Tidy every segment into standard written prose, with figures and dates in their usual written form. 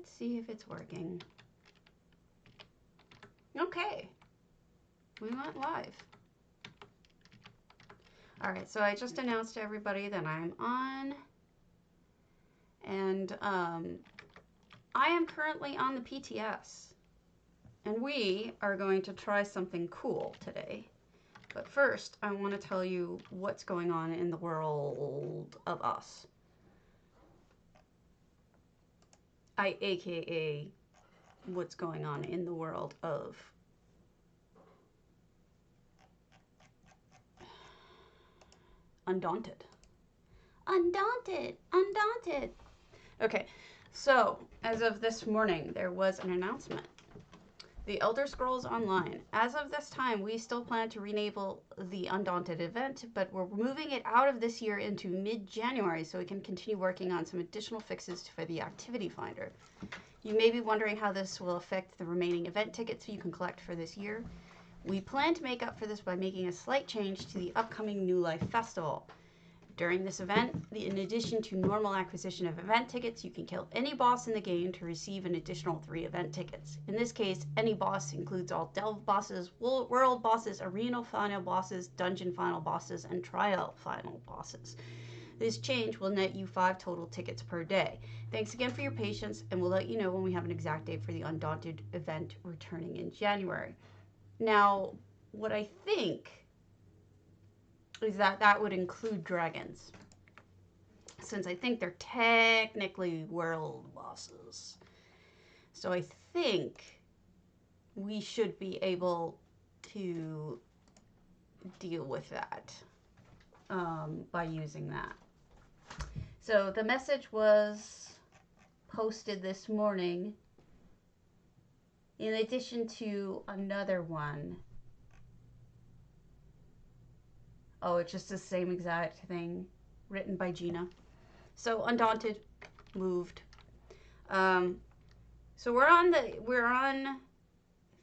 Let's see if it's working. Okay. We went live. All right, so I just announced to everybody that I'm on. And I am currently on the PTS. And we are going to try something cool today. But first, I want to tell you what's going on in the world of us. AKA what's going on in the world of Undaunted. Undaunted! Undaunted! Okay, so as of this morning, there was an announcement. The Elder Scrolls Online. As of this time, we still plan to renable the Undaunted event, but we're moving it out of this year into mid-January so we can continue working on some additional fixes for the activity finder. You may be wondering how this will affect the remaining event tickets you can collect for this year. We plan to make up for this by making a slight change to the upcoming New Life Festival. During this event, in addition to normal acquisition of event tickets, you can kill any boss in the game to receive an additional 3 event tickets. In this case, any boss includes all Delve bosses, World bosses, Arena final bosses, Dungeon final bosses, and Trial final bosses. This change will net you 5 total tickets per day. Thanks again for your patience, and we'll let you know when we have an exact date for the Undaunted event returning in January. Now, what I think is that would include dragons, since I think they're technically world bosses. So I think we should be able to deal with that by using that. So the message was posted this morning in addition to another one. Oh, it's just the same exact thing written by Gina. So Undaunted moved. So we're on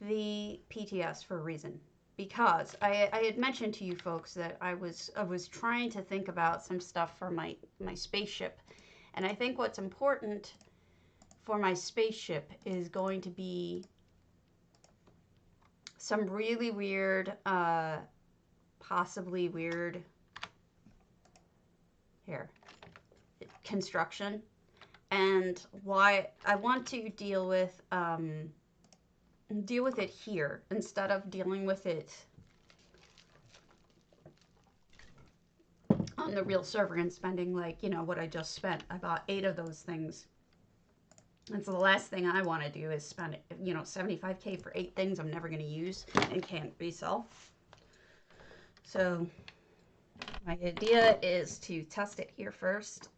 the PTS for a reason, because I had mentioned to you folks that I was trying to think about some stuff for my spaceship, and I think what's important for my spaceship is going to be some really weird, possibly weird construction, and why I want to deal with it here instead of dealing with it on the real server and spending, like, you know, what I just spent. I bought 8 of those things. And so the last thing I want to do is spend, you know, 75K for 8 things I'm never going to use and can't resell. So my idea is to test it here first.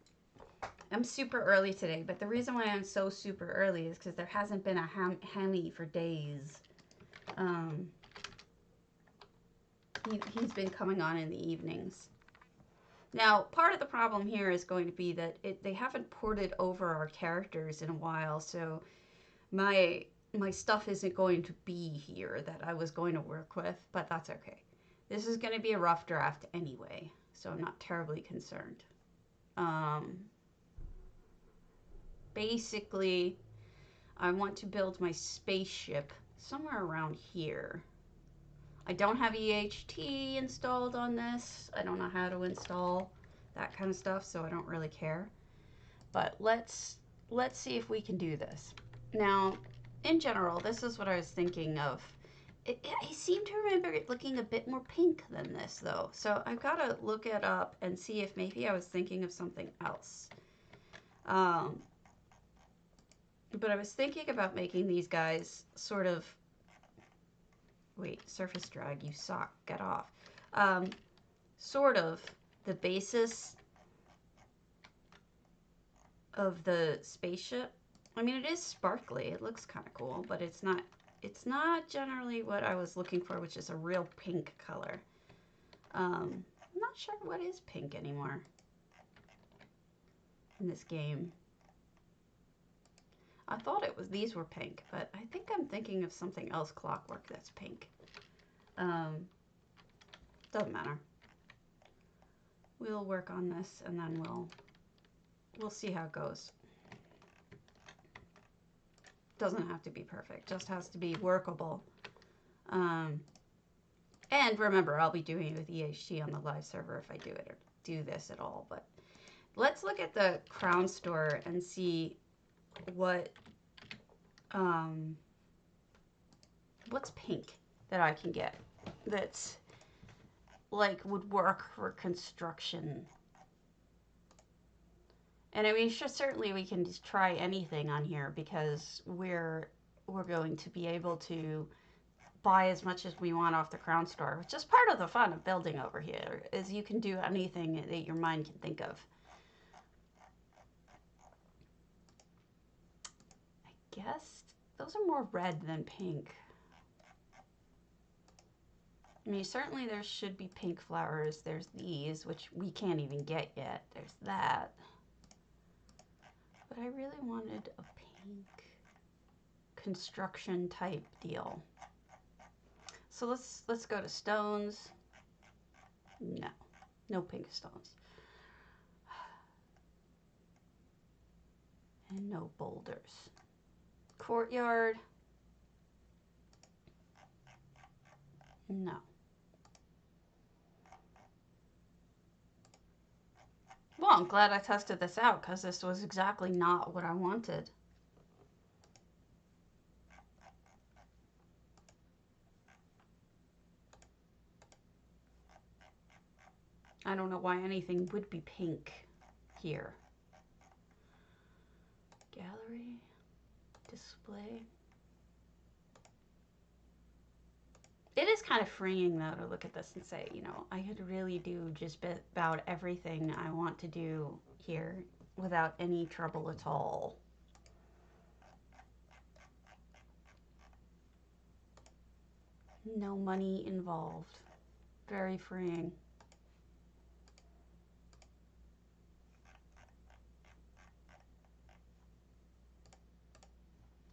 I'm super early today, but the reason why I'm so super early is because there hasn't been a hammy for days. He's been coming on in the evenings. Now, part of the problem here is going to be that they haven't ported over our characters in a while, so my stuff isn't going to be here that I was going to work with, but that's okay. This is going to be a rough draft anyway, so I'm not terribly concerned. Basically, I want to build my spaceship somewhere around here. I don't have EHT installed on this. I don't know how to install that kind of stuff, so I don't really care. But let's see if we can do this. Now, in general, this is what I was thinking of. I seem to remember it looking a bit more pink than this, though. So I've got to look it up and see if maybe I was thinking of something else. But I was thinking about making these guys sort of... Wait, surface drag, you suck. Get off. Sort of the basis of the spaceship. I mean, it is sparkly. It looks kind of cool, but it's not generally what I was looking for, which is a real pink color. I'm not sure what is pink anymore in this game. I thought these were pink, but I think I'm thinking of something else clockwork that's pink. Doesn't matter. We'll work on this and then we'll see how it goes. Doesn't have to be perfect, just has to be workable. And remember, I'll be doing it with EHT on the live server if I do this at all. But let's look at the Crown Store and see what what's pink that I can get that's like would work for construction. And I mean, certainly we can just try anything on here because we're going to be able to buy as much as we want off the Crown Store, which is part of the fun of building over here, is you can do anything that your mind can think of. I guess those are more red than pink. I mean, certainly there should be pink flowers. There's these, which we can't even get yet. There's that. But I really wanted a pink construction type deal. So let's go to stones. No pink stones. And no boulders. Courtyard. No. Well, I'm glad I tested this out because this was exactly not what I wanted. I don't know why anything would be pink here. Gallery, display. It is kind of freeing though to look at this and say, you know, I could really do just about everything I want to do here without any trouble at all. No money involved. Very freeing.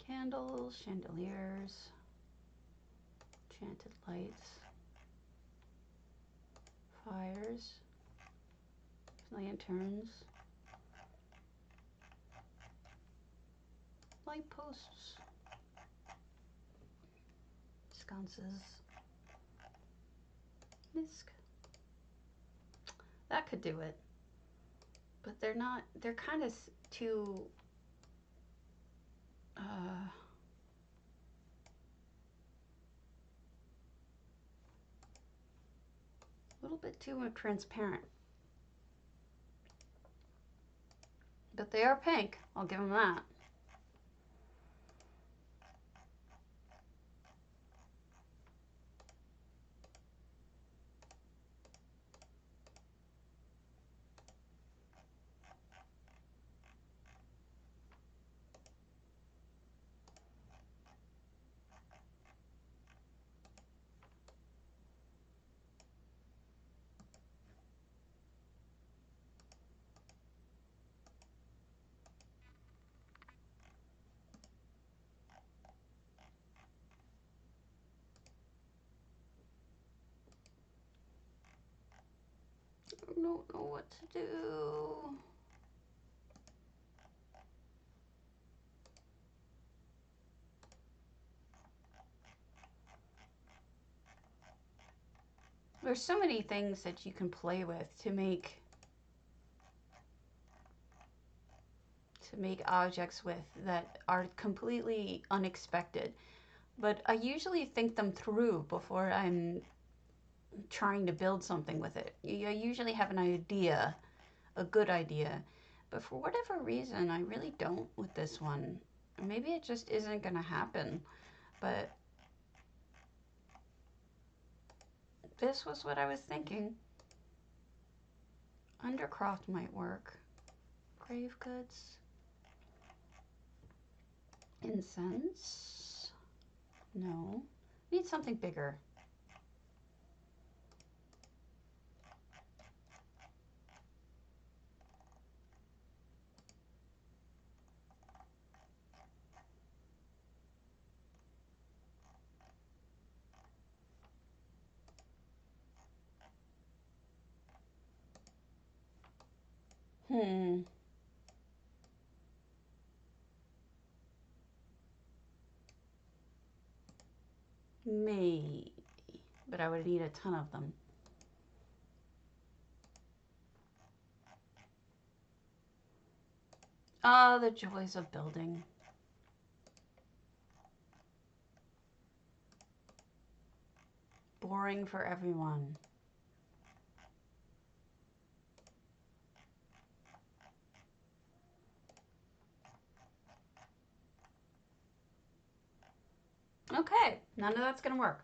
Candles, chandeliers, enchanted lights, fires, lanterns, light posts, sconces, misc. That could do it. But they're not, they're kind of too, a little bit too transparent. But they are pink, I'll give them that. I don't know what to do. There's so many things that you can play with to make objects with that are completely unexpected. But I usually think them through before I'm trying to build something with it. I usually have an idea, a good idea, but for whatever reason, I really don't with this one. Maybe it just isn't gonna happen, but this was what I was thinking. Undercroft might work. Grave goods. Incense. No. Need something bigger. Maybe. But I would need a ton of them. Ah, the joys of building. Boring for everyone. Okay, none of that's going to work.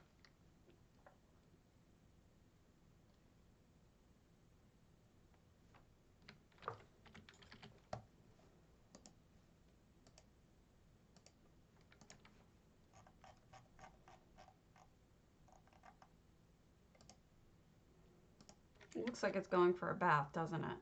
It looks like it's going for a bath, doesn't it?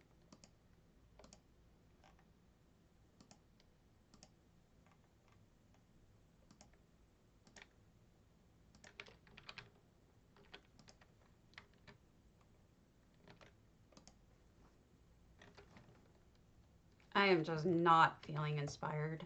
I am just not feeling inspired.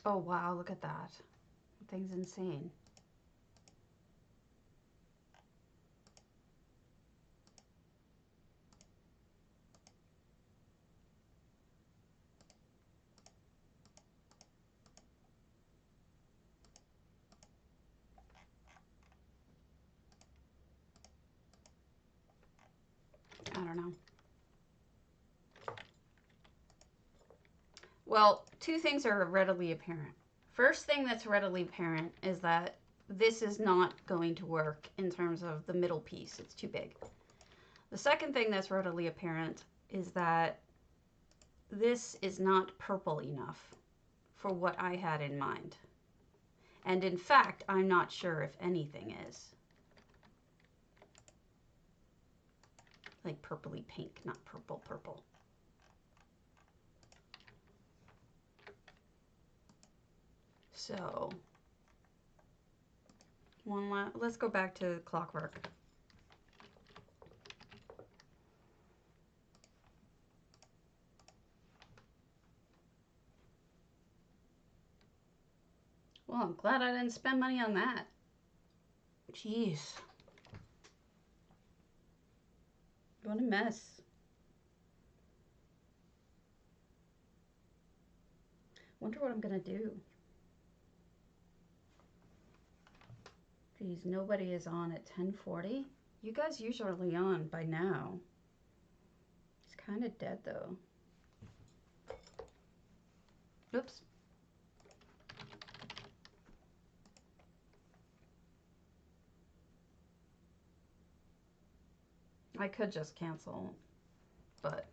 Oh wow, look at that. That thing's insane. I don't know. Well, two things are readily apparent. First thing that's readily apparent is that this is not going to work in terms of the middle piece. It's too big. The second thing that's readily apparent is that this is not purple enough for what I had in mind. And in fact, I'm not sure if anything is. Like purpley pink, not purple purple. So, let's go back to clockwork. Well, I'm glad I didn't spend money on that. Jeez. What a mess. Wonder what I'm gonna do. Geez, nobody is on at 10:40. You guys usually on by now. It's kind of dead though. Oops. I could just cancel, but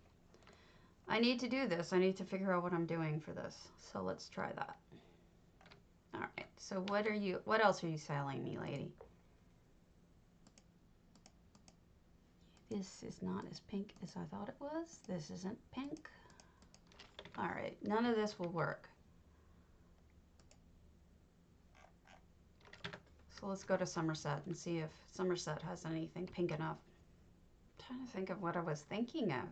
I need to do this. I need to figure out what I'm doing for this. So let's try that. All right. So what else are you selling me, lady? This is not as pink as I thought it was. This isn't pink. All right. None of this will work. So let's go to Somerset and see if Somerset has anything pink enough. I'm trying to think of what I was thinking of.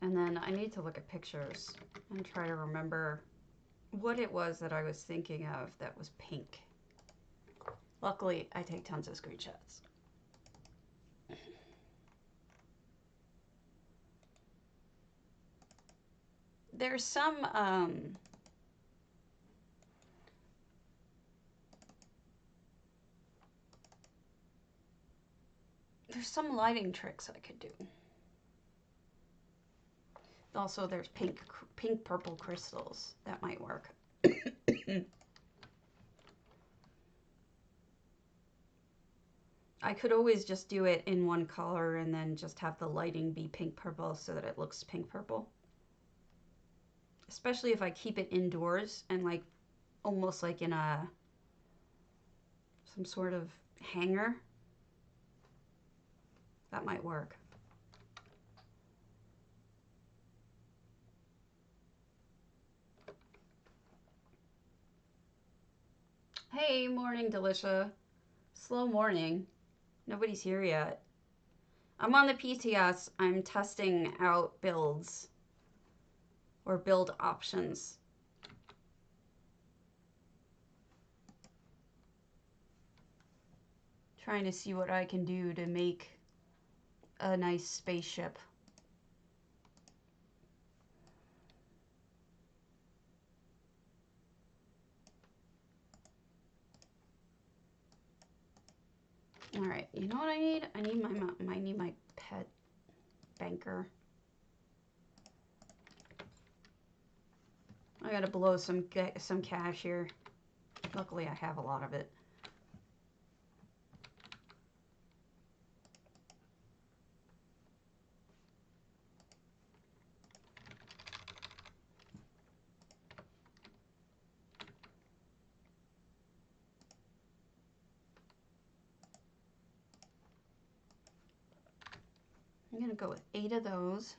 And then I need to look at pictures and try to remember what it was that I was thinking of that was pink. Luckily, I take tons of screenshots. There's some lighting tricks I could do. Also, there's pink purple crystals that might work. I could always just do it in one color and then just have the lighting be pink purple so that it looks pink purple. Especially if I keep it indoors and like almost like in some sort of hanger. That might work. Hey, morning, Delicia. Slow morning. Nobody's here yet. I'm on the PTS. I'm testing out builds or build options. Trying to see what I can do to make a nice spaceship. All right, you know what I need? I need my pet banker. I gotta blow some cash here. Luckily, I have a lot of it. I'm gonna go with 8 of those.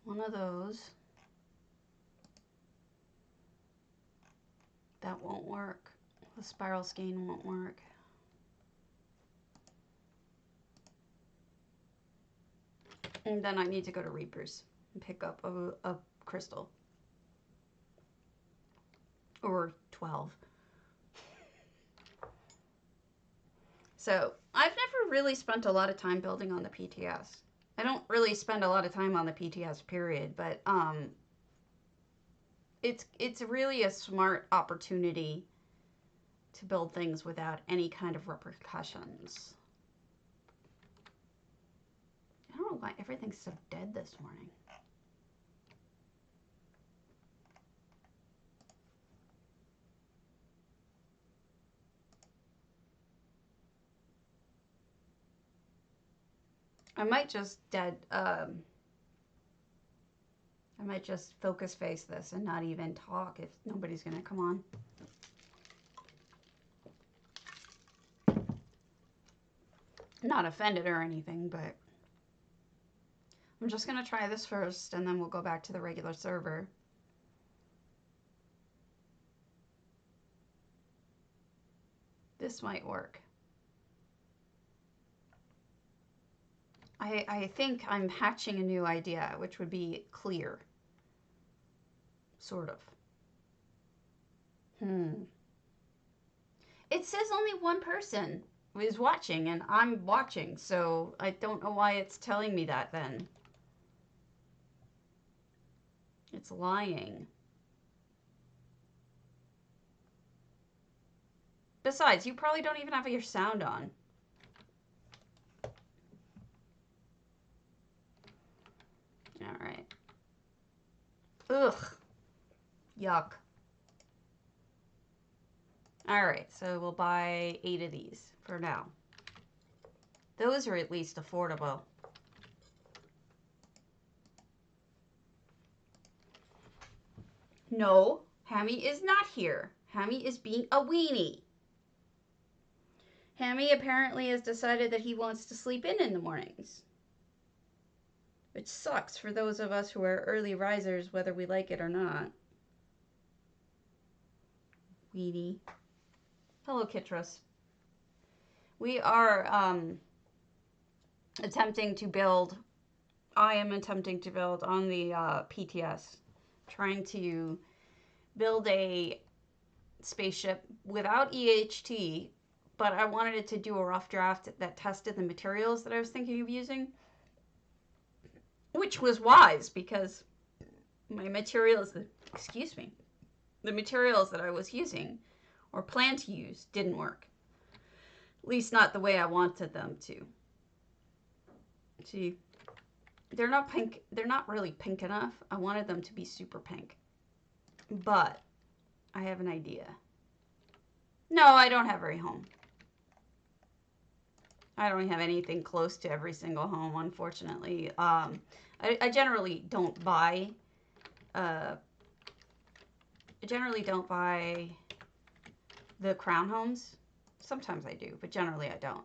1 of those. That won't work. The spiral skein won't work. And then I need to go to Reapers and pick up a crystal. Or 12. So, I've never really spent a lot of time building on the PTS. I don't really spend a lot of time on the PTS, period, but it's really a smart opportunity to build things without any kind of repercussions. I don't know why everything's so dead this morning. I might just focus face this and not even talk if nobody's gonna come on. Not offended or anything, but I'm just gonna try this first and then we'll go back to the regular server. This might work. I think I'm hatching a new idea, which would be clear. Sort of. It says only one person is watching, and I'm watching, so I don't know why it's telling me that then. It's lying. Besides, you probably don't even have your sound on. All right. Ugh. Yuck. All right, so we'll buy 8 of these for now. Those are at least affordable. No, Hammy is not here. Hammy is being a weenie. Hammy apparently has decided that he wants to sleep in the mornings. Which sucks for those of us who are early risers, whether we like it or not. Weenie. Hello, Kitros. We are attempting to build, I am attempting to build on the PTS, trying to build a spaceship without EHT, but I wanted it to do a rough draft that tested the materials that I was thinking of using, which was wise because my materials, excuse me, the materials that I was using or planned to use didn't work. At least not the way I wanted them to. See, they're not pink. They're not really pink enough. I wanted them to be super pink. But I have an idea. No, I don't have every home. I don't have anything close to every single home, unfortunately. I generally don't buy. I generally don't buy the crown homes. Sometimes I do, but generally I don't.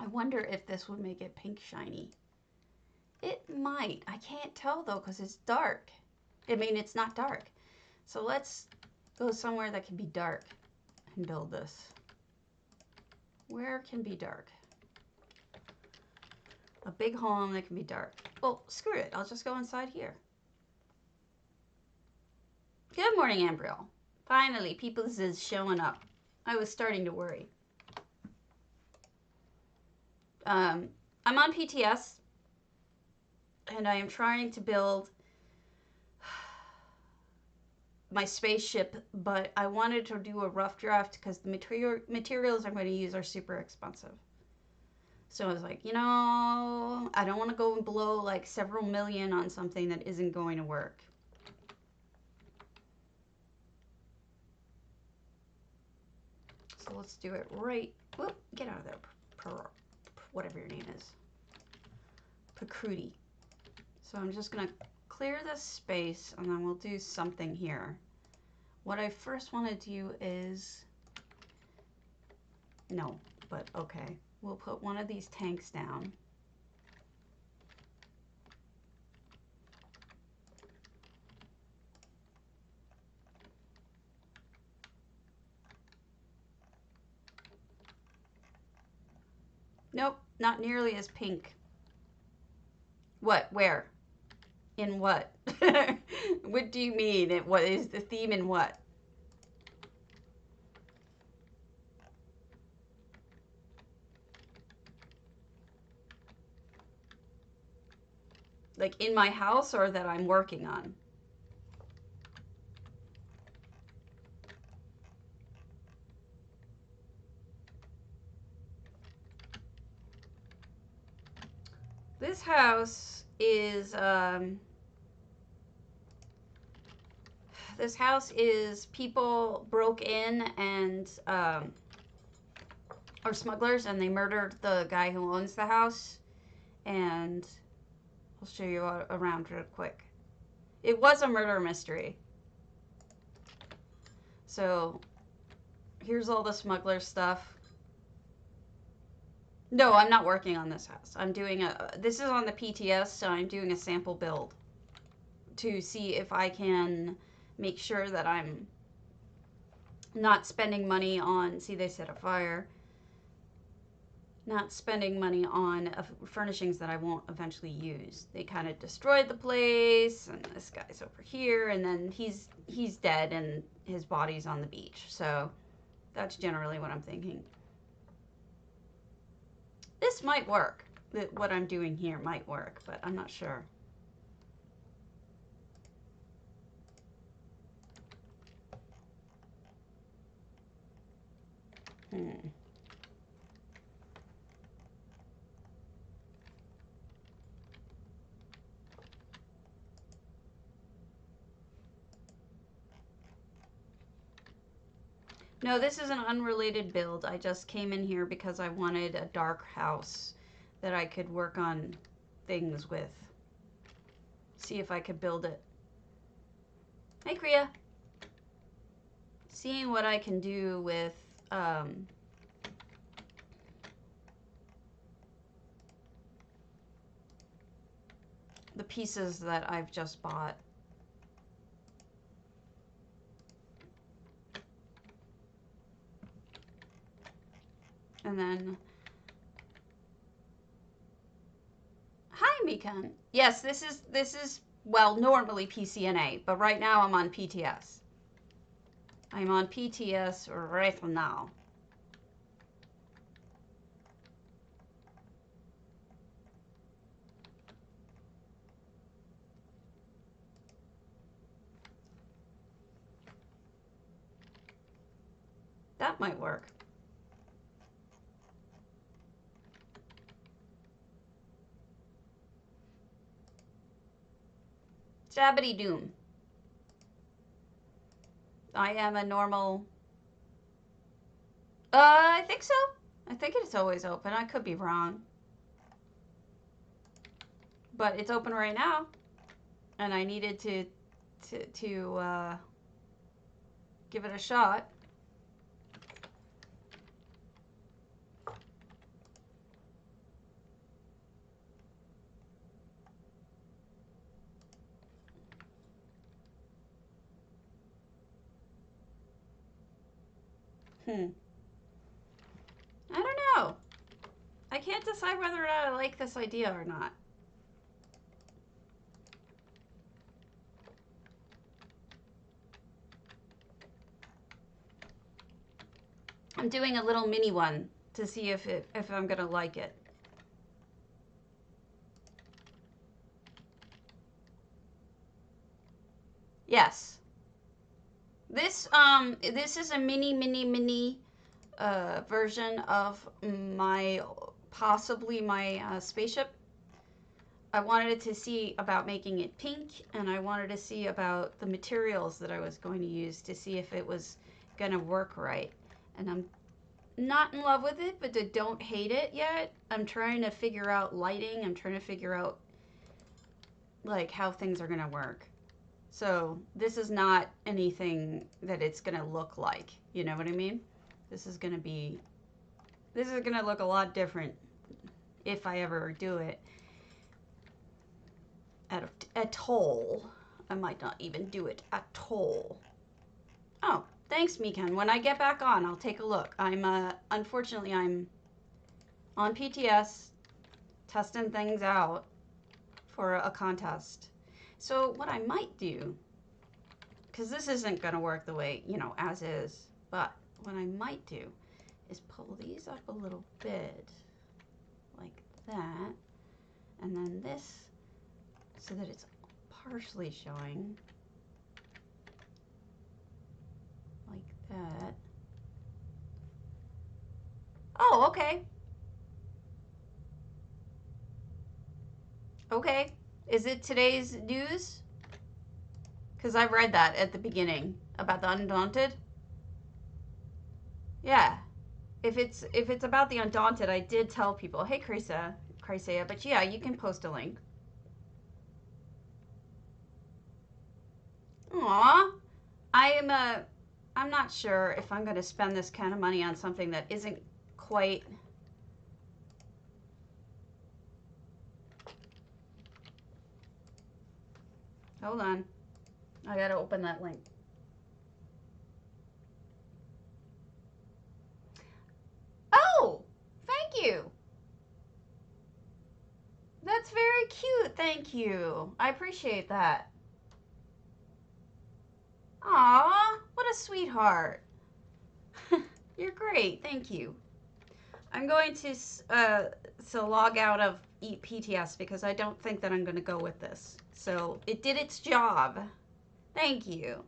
I wonder if this would make it pink shiny. It might. I can't tell though because it's dark. I mean, it's not dark. So let's go somewhere that can be dark and build this. Where can be dark? A big home that can be dark. Well, screw it. I'll just go inside here. Good morning, Ambriel. Finally, people is showing up. I was starting to worry. I'm on PTS, and I am trying to build my spaceship, but I wanted to do a rough draft because the materials I'm going to use are super expensive. So I was like, you know, I don't want to go and blow like several million on something that isn't going to work. So let's do it right. Whoop, get out of there, whatever your name is. Pacruti. So I'm just going to clear this space and then we'll do something here. What I first want to do is, no, but okay. We'll put one of these tanks down. Nope, not nearly as pink. What? Where? In what? What do you mean? What is the theme in what? Like in my house or that I'm working on? This house is people broke in and are smugglers, and they murdered the guy who owns the house. And I'll show you around real quick. It was a murder mystery. So here's all the smuggler stuff. No, I'm not working on this house. I'm doing this is on the PTS, so I'm doing a sample build to see if I can make sure that I'm not spending money on, see, they set a fire, not spending money on furnishings that I won't eventually use. They kind of destroyed the place, and this guy's over here, and then he's dead and his body's on the beach. So that's generally what I'm thinking. This might work. What I'm doing here might work, but I'm not sure. No, this is an unrelated build. I just came in here because I wanted a dark house that I could work on things with. See if I could build it. Hey, Kriya. Seeing what I can do with the pieces that I've just bought. And then, hi, Mikan. Yes, this is well, normally PCNA, but right now I'm on PTS. I'm on PTS right now. That might work. Jabbity doom. I am a normal. I think so. I think it's always open. I could be wrong. But it's open right now. And I needed to give it a shot. I don't know. I can't decide whether or not I like this idea or not. I'm doing a little mini one to see if I'm gonna like it. Yes. This is a mini version of possibly my spaceship. I wanted to see about making it pink, and I wanted to see about the materials that I was going to use to see if it was gonna work right. And I'm not in love with it, but I don't hate it yet. I'm trying to figure out lighting. I'm trying to figure out like how things are gonna work. So this is not anything that it's gonna look like. You know what I mean? This is gonna look a lot different if I ever do it at all. I might not even do it at all. Oh, thanks, Mikan. When I get back on, I'll take a look. Unfortunately, I'm on PTS testing things out for a contest. So what I might do, because this isn't going to work the way, as is, but what I might do is pull these up a little bit like that, and then this so that it's partially showing like that. Oh, okay. Okay. Is it today's news? Because I read that at the beginning about the Undaunted. Yeah. If it's about the Undaunted, I did tell people, hey, Chrysaea, but yeah, you can post a link. Aw. I'm not sure if I'm going to spend this kind of money on something that isn't quite... Hold on. I got to open that link. Oh, thank you. That's very cute. Thank you. I appreciate that. Aw, what a sweetheart. You're great. Thank you. I'm going to log out of PTS because I don't think that I'm going to go with this. So it did its job. Thank you.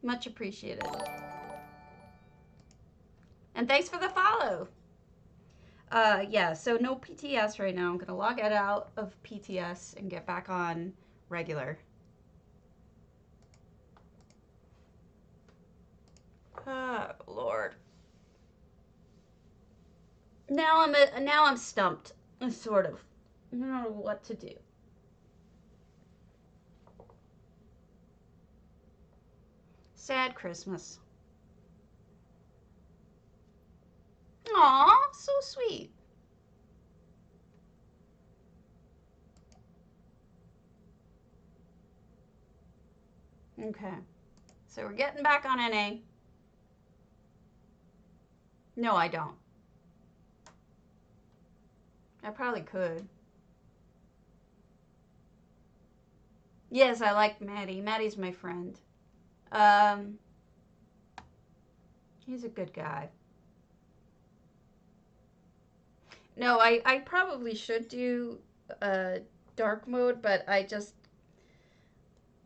Much appreciated. And thanks for the follow. Yeah, so no PTS right now. I'm going to log it out of PTS and get back on regular. Oh, Lord. Now I'm stumped, sort of. I don't know what to do. Sad Christmas. Aw, so sweet. Okay. So we're getting back on NA. No, I don't. I probably could. Yes, I like Maddie. Maddie's my friend. He's a good guy. No, I probably should do dark mode, but I just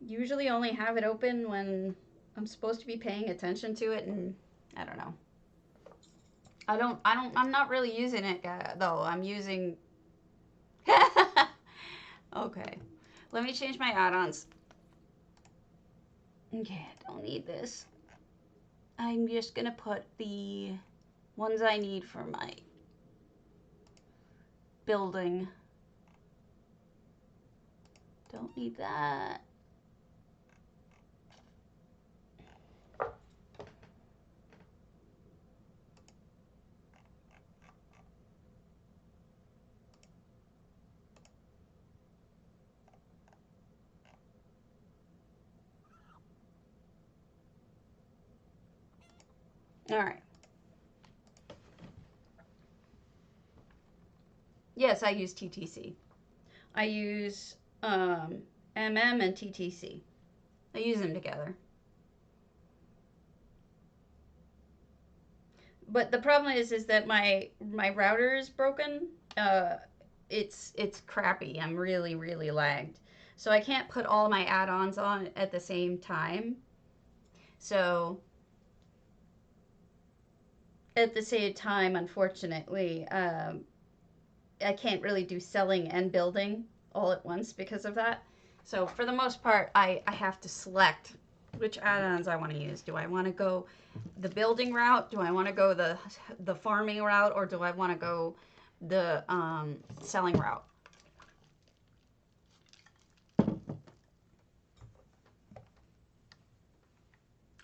usually only have it open when I'm supposed to be paying attention to it, and I don't know. I'm not really using it, though. I'm using... Okay. Let me change my add-ons. Okay, I don't need this. I'm just gonna put the ones I need for my building. Don't need that. All right. Yes, I use TTC. I use MM and TTC. I use them together. But the problem is that my router is broken. It's crappy. I'm really lagged. So I can't put all my add-ons on at the same time. So at the same time, unfortunately, I can't really do selling and building all at once because of that. So for the most part, I have to select which add-ons I want to use. Do I want to go the building route? Do I want to go the farming route? Or do I want to go the selling route?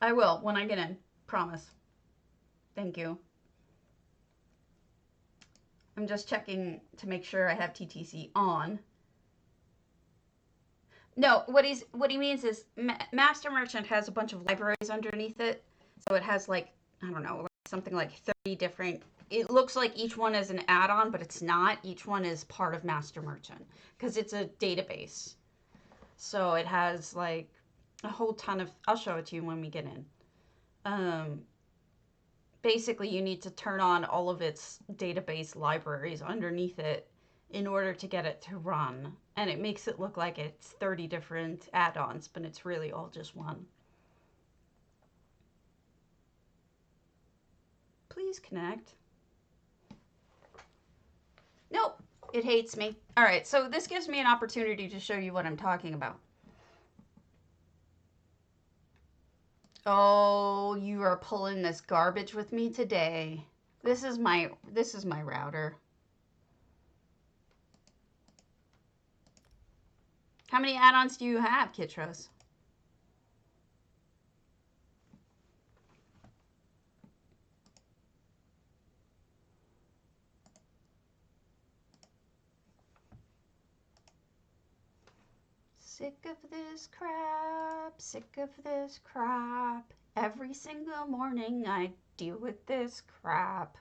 I will when I get in. Promise. Thank you. I'm just checking to make sure I have TTC on. No, what he means is Master Merchant has a bunch of libraries underneath it. So it has like, I don't know, something like 30 different. It looks like each one is an add-on, but it's not. Each one is part of Master Merchant because it's a database. So it has like a whole ton of. I'll show it to you when we get in. Basically, you need to turn on all of its database libraries underneath it in order to get it to run. And it makes it look like it's 30 different add-ons, but it's really all just one. Please connect. Nope, it hates me. All right, so this gives me an opportunity to show you what I'm talking about. Oh, you are pulling this garbage with me today. This is my router. How many add-ons do you have, Kitros? Sick of this crap, sick of this crap. Every single morning I deal with this crap.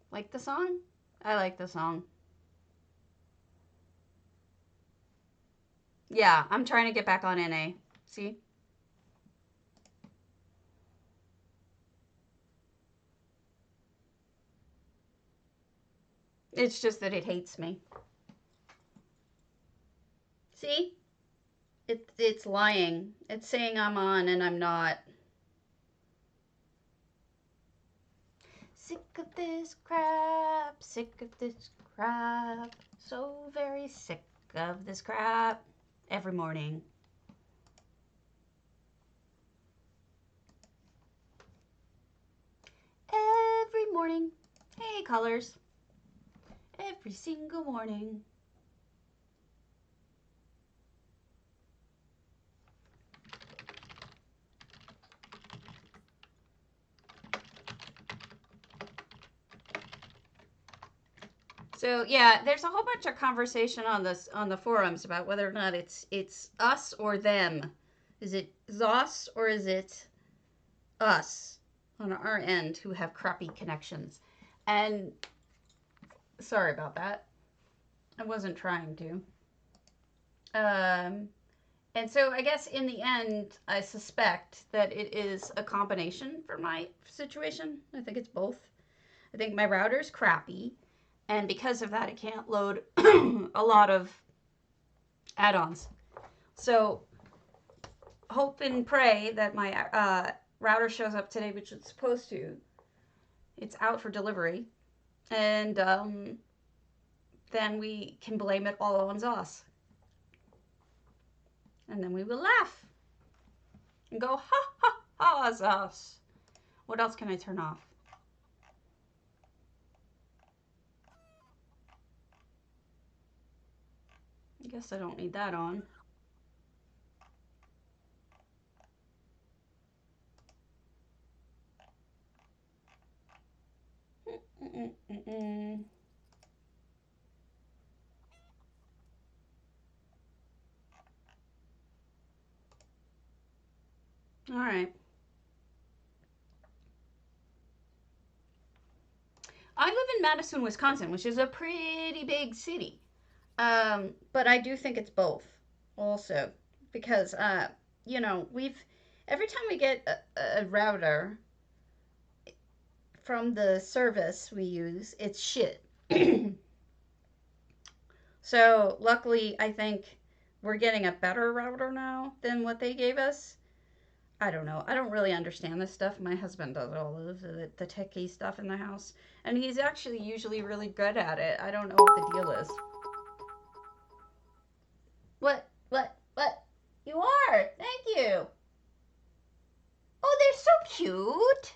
Like the song? I like the song. Yeah, I'm trying to get back on NA. See? It's just that it hates me. See? It's lying. It's saying I'm on and I'm not. Sick of this crap, sick of this crap. So very sick of this crap. Every morning. Every morning. Hey, colors. Every single morning. So yeah, there's a whole bunch of conversation on the forums about whether or not it's us or them. Is it Zos or is it us on our end who have crappy connections? And sorry about that. I wasn't trying to. And so I guess in the end, I suspect that it is a combination for my situation. I think it's both. I think my router's crappy, and because of that, it can't load a lot of add-ons. So hope and pray that my router shows up today, which it's supposed to. It's out for delivery, and then we can blame it all on Zos. And then we will laugh and go, ha ha ha, Zos. What else can I turn off? I guess I don't need that on. All right. I live in Madison, Wisconsin, which is a pretty big city. But I do think it's both also because, we've, every time we get a router from the service we use, it's shit. So luckily, I think we're getting a better router now than what they gave us. I don't know. I don't really understand this stuff. My husband does all of the techie stuff in the house, and he's actually usually really good at it. I don't know what the deal is. What? What? What? You are. Thank you. Oh, they're so cute.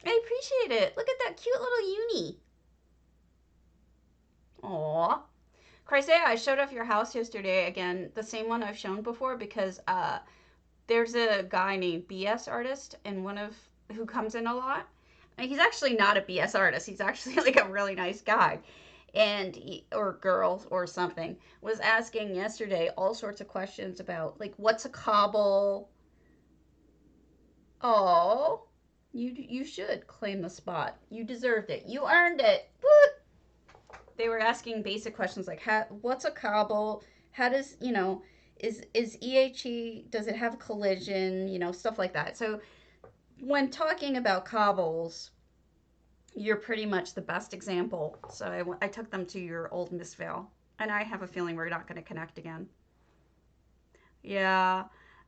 I appreciate it. Look at that cute little uni. Aw. Chrysaea, I showed off your house yesterday again, the same one I've shown before because there's a guy named BS artist and one of who comes in a lot. And he's actually not a BS artist. He's actually like a really nice guy. And or girl or something was asking yesterday all sorts of questions about like what's a cobble. Oh, you should claim the spot. You deserved it. You earned it. Woo! They were asking basic questions like what's a cobble? How does, is EHE, does it have collision, stuff like that. So when talking about cobbles, you're pretty much the best example. So I took them to your old Miss Vale, and I have a feeling we're not going to connect again. Yeah,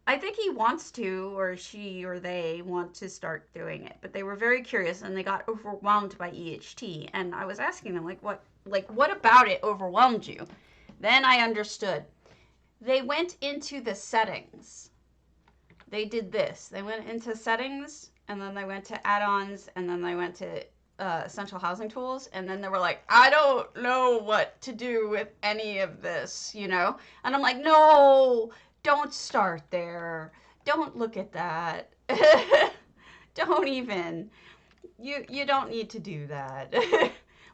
I think he wants to, or she or they want to start doing it, but they were very curious and they got overwhelmed by EHT. And I was asking them, what about it overwhelmed you? Then I understood. They went into the settings. They did this. They went into settings, and then they went to add-ons, and then they went to essential housing tools, and then they were like, I don't know what to do with any of this, And I'm like, no, don't start there. Don't look at that. Don't even. You don't need to do that.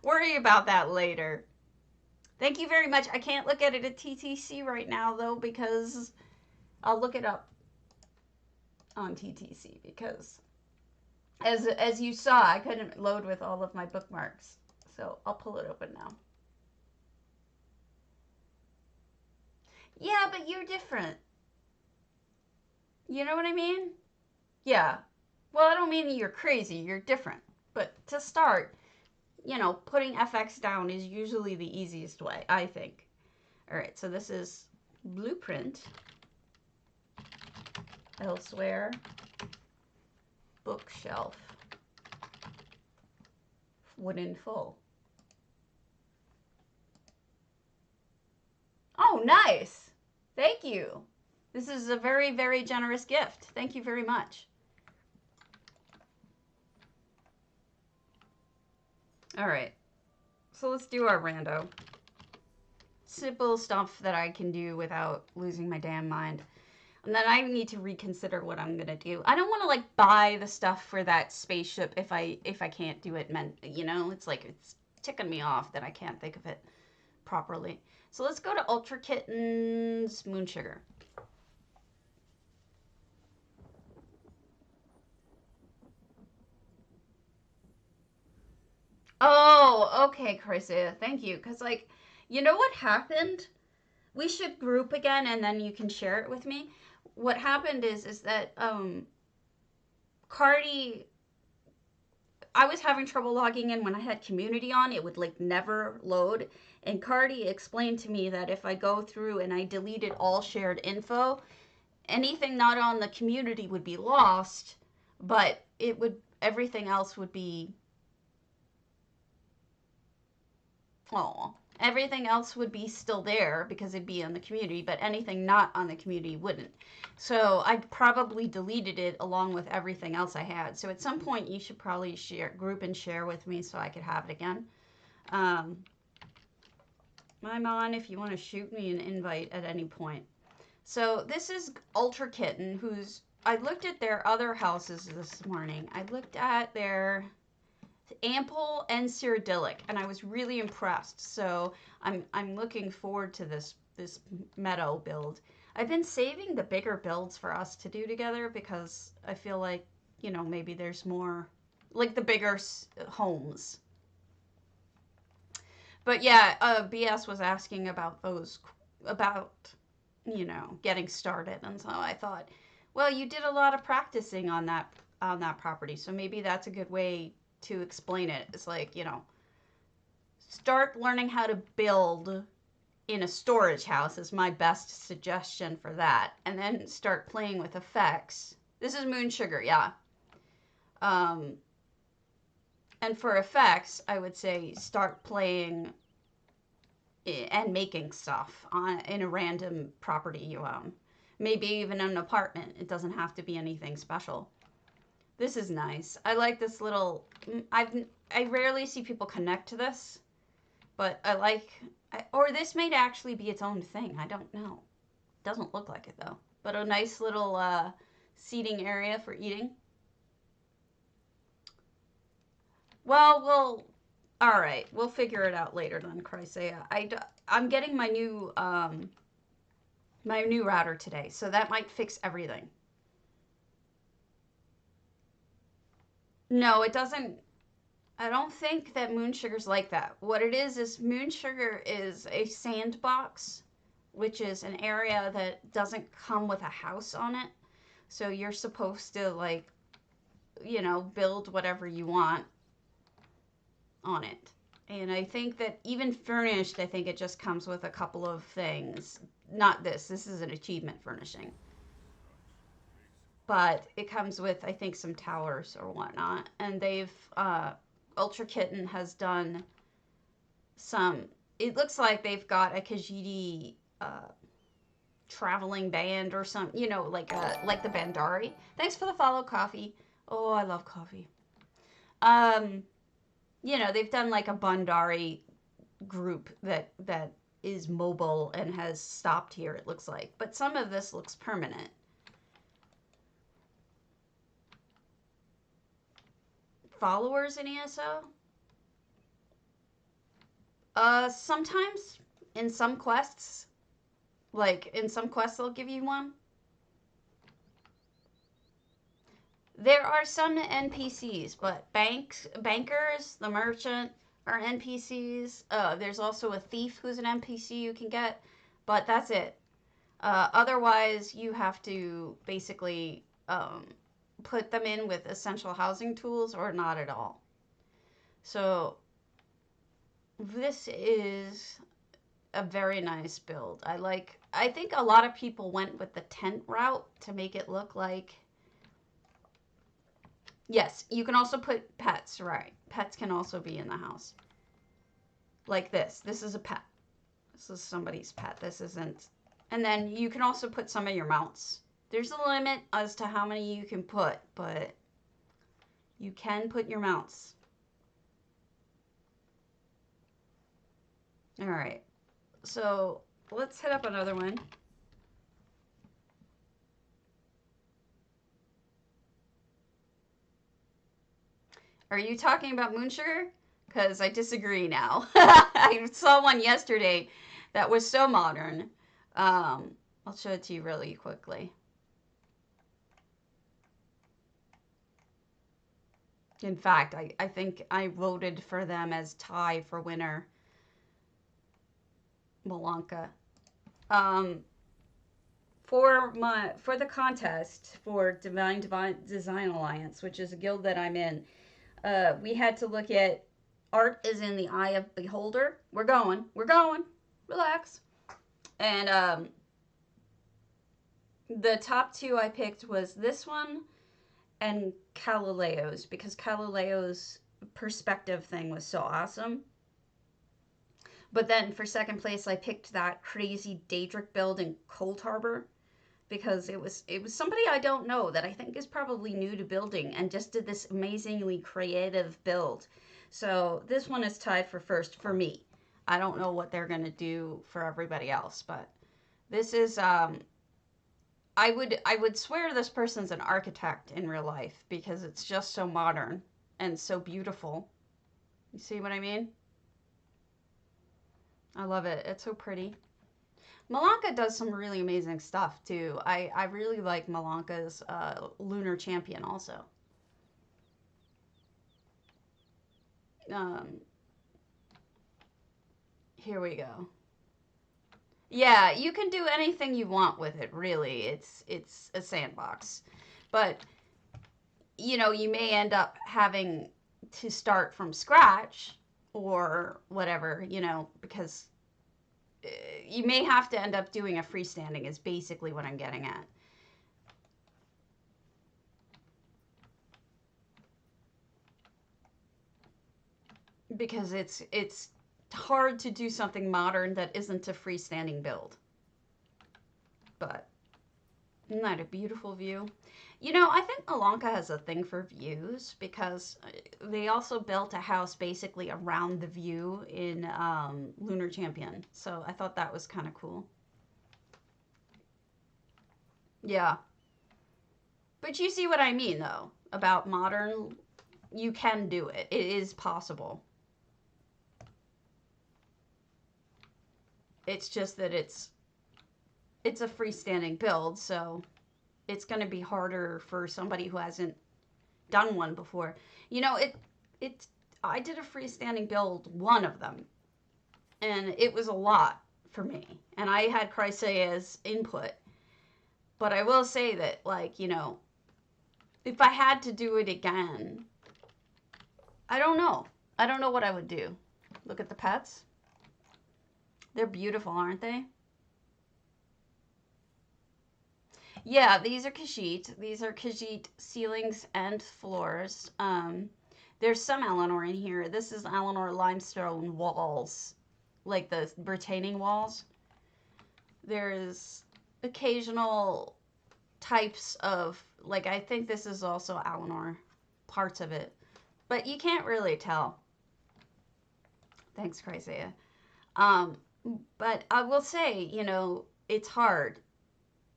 Worry about that later. Thank you very much. I can't look at it at TTC right now, though, because I'll look it up on TTC because as you saw, I couldn't load with all of my bookmarks. So I'll pull it open now. Yeah, but you're different. You know what I mean? Yeah. Well, I don't mean you're crazy. You're different. But to start, putting FX down is usually the easiest way, I think. All right, so this is blueprint. Elsewhere. Bookshelf. Wooden full. Oh, nice. Thank you. This is a very, very generous gift. Thank you very much. All right. So let's do our rando. Simple stuff that I can do without losing my damn mind. And then I need to reconsider what I'm gonna do. I don't want to like buy the stuff for that spaceship if I can't do it. It's like it's ticking me off that I can't think of it properly. So let's go to Ultrakitten's moonsugar. Oh, okay, Chrysaea. Thank you. Because, you know what happened? We should group again and then you can share it with me. What happened is that, Cardi, I was having trouble logging in when I had community on. It would, never load. And Cardi explained to me that if I go through and I deleted all shared info, anything not on the community would be lost, but everything else would be everything else would be still there because it'd be on the community, but anything not on the community wouldn't. So I probably deleted it along with everything else I had. So at some point you should probably group and share with me so I could have it again. I'm on if you want to shoot me an invite at any point. So this is Ultrakitten, I looked at their other houses this morning. I looked at their ample and cyrodiilic, and I was really impressed. So I'm looking forward to this meadow build. I've been saving the bigger builds for us to do together because I feel like maybe there's more like the bigger homes. But yeah, BS was asking about those, about, getting started. And so I thought, well, you did a lot of practicing on that property. So maybe that's a good way to explain it. It's like, start learning how to build in a storage house is my best suggestion for that. And then start playing with effects. This is moonsugar, yeah. And for effects, I would say start playing and making stuff in a random property you own. Maybe even an apartment. It doesn't have to be anything special. This is nice. I like this little. I rarely see people connect to this, but I like. Or this might actually be its own thing. I don't know. Doesn't look like it though. But a nice little seating area for eating. Well, all right. We'll figure it out later then, Chrysaea. I'm getting my new router today, so that might fix everything. No, it doesn't. I don't think that moonsugar's like that. What it is moonsugar is a sandbox, which is an area that doesn't come with a house on it. So you're supposed to, like, build whatever you want on it. And I think that even furnished, I think it just comes with a couple of things. Not this. This is an achievement furnishing. But it comes with, I think, some towers or whatnot. And ultrakitten has done some, it looks like they've got a khajiiti traveling band or something, like the Bandari. Thanks for the follow, coffee. Oh, I love coffee. They've done like a Bandari group that is mobile and has stopped here, it looks like. But some of this looks permanent. Followers in ESO? Sometimes in some quests. Like, in some quests they'll give you one. There are some NPCs, but bankers, the merchant, are NPCs. There's also a thief who's an NPC you can get, but that's it. Otherwise, you have to basically put them in with essential housing tools or not at all. So this is a very nice build. I think a lot of people went with the tent route to make it look like. Yes, you can also put pets, right? Pets can also be in the house. Like this. This is a pet. This is somebody's pet. This isn't. And then you can also put some of your mounts. There's a limit as to how many you can put, but you can put your mounts. All right. So let's hit up another one. Are you talking about moonsugar? Because I disagree now. I saw one yesterday that was so modern. I'll show it to you really quickly. In fact, I think I voted for them as tie for winner. Malanka. For the contest for Divine Design Alliance, which is a guild that I'm in, we had to look at art is in the eye of the beholder. We're going. Relax. And the top two I picked was this one and Galileo's, because Galileo's perspective thing was so awesome. But then for second place, I picked that crazy Daedric build in Cold Harbor, because it was somebody I don't know that I think is probably new to building and just did this amazingly creative build. So this one is tied for first for me. I don't know what they're gonna do for everybody else, but this is I would swear this person's an architect in real life because it's just so modern and so beautiful. You see what I mean? I love it. It's so pretty. Malanka does some really amazing stuff too. I really like Malanka's Lunar Champion also. Um, here we go. Yeah, you can do anything you want with it, really. It's a sandbox. But, you know, you may end up having to start from scratch or whatever, you know, because you may have to end up doing a freestanding is basically what I'm getting at. Because it's hard to do something modern that isn't a freestanding build. But isn't that a beautiful view? You know, I think Malonka has a thing for views because they also built a house basically around the view in Lunar Champion. So I thought that was kind of cool. Yeah. But you see what I mean, though, about modern. You can do it. It is possible. It's just that it's a freestanding build, so it's going to be harder for somebody who hasn't done one before. You know, it I did a freestanding build, one of them, and it was a lot for me. And I had Chrysea's input. But I will say that, like, you know, if I had to do it again, I don't know. I don't know what I would do. Look at the pets. They're beautiful, aren't they? Yeah, these are khajiit. These are khajiit ceilings and floors. There's some Eleanor in here. This is Eleanor limestone walls, like the retaining walls. There's occasional types of, like, I think this is also Eleanor, parts of it. But you can't really tell. Thanks, Chrysea. Um, but I will say, you know, it's hard.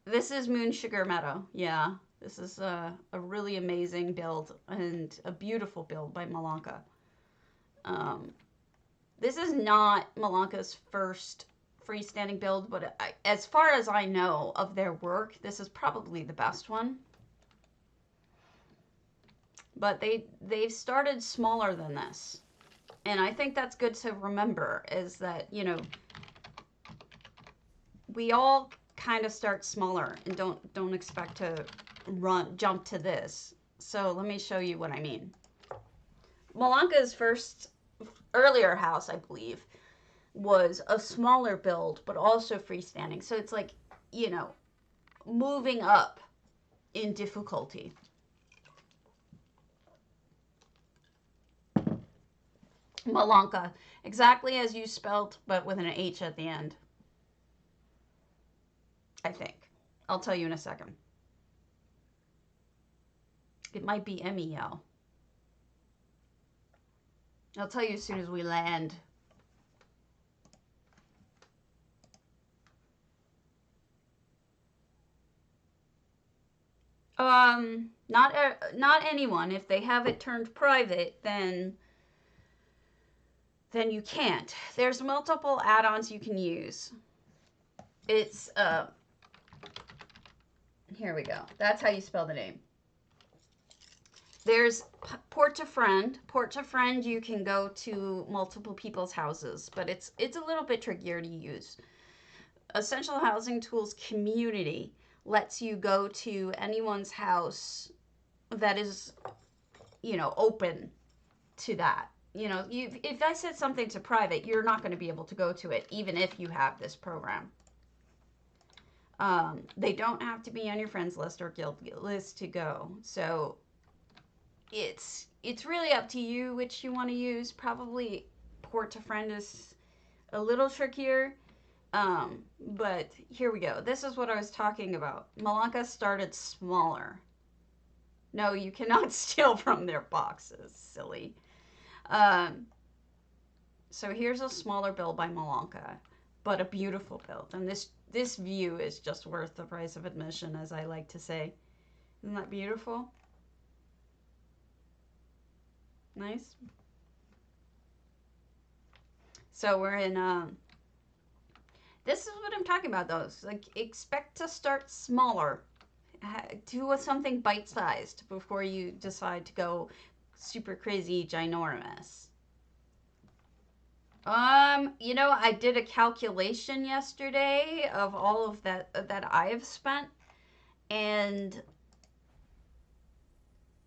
This is moonsugar meadow. Yeah, this is a really amazing build and a beautiful build by Malonka. Um, this is not Malonka's first freestanding build, but as far as I know of their work, this is probably the best one. But they've started smaller than this. And I think that's good to remember is that, you know, we all kind of start smaller and don't expect to jump to this. So let me show you what I mean. Malonka's first earlier house, I believe, was a smaller build, but also freestanding. So it's like, you know, moving up in difficulty. Malonka, exactly as you spelt, but with an H at the end. I think. I'll tell you in a second. It might be M-E-L. I'll tell you as soon as we land. Not anyone. If they have it turned private, then you can't. There's multiple add-ons you can use. It's here we go. That's how you spell the name. There's port to friend. Port to friend, you can go to multiple people's houses, but it's a little bit trickier to use. Essential Housing Tools Community lets you go to anyone's house that is, you know, open to that. You know, if I said something to private, you're not going to be able to go to it, even if you have this program. They don't have to be on your friends list or guild list to go. So it's really up to you which you want to use. Probably port to friend is a little trickier. But here we go. This is what I was talking about. Malonka started smaller. No, you cannot steal from their boxes, silly. So here's a smaller build by Malonka, but a beautiful build. And this view is just worth the price of admission, as I like to say. Isn't that beautiful? Nice. So we're in, this is what I'm talking about, though. It's like, expect to start smaller. Do something bite-sized before you decide to go super crazy ginormous. You know, I did a calculation yesterday of all of that I have spent, and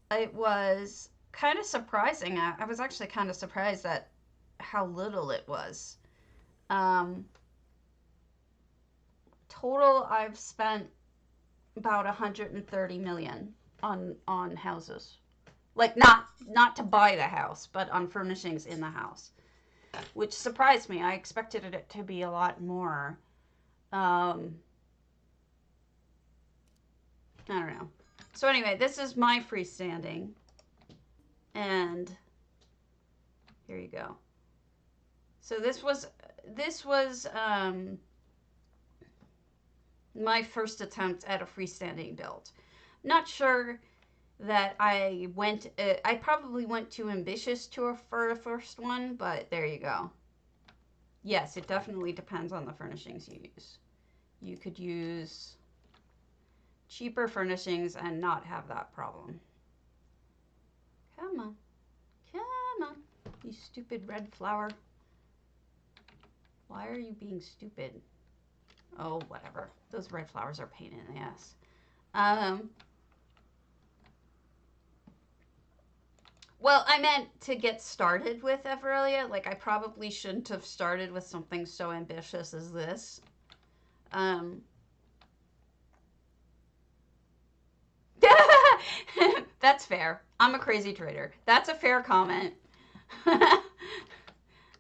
it was kind of surprising. I was actually kind of surprised at how little it was. Um, Total, I've spent about 130 million on houses. Like not to buy the house, but on furnishings in the house, which surprised me. I expected it to be a lot more. Um, I don't know. So anyway, this is my freestanding, and here you go. So this was my first attempt at a freestanding build. Not sure that I probably went too ambitious for the first one, but there you go. Yes, it definitely depends on the furnishings you use. You could use cheaper furnishings and not have that problem. Come on. Come on. You stupid red flower. Why are you being stupid? Oh, whatever. Those red flowers are a pain in the ass. Well, I meant to get started with Everelia. Like, I probably shouldn't have started with something so ambitious as this. That's fair. I'm a crazy trader. That's a fair comment.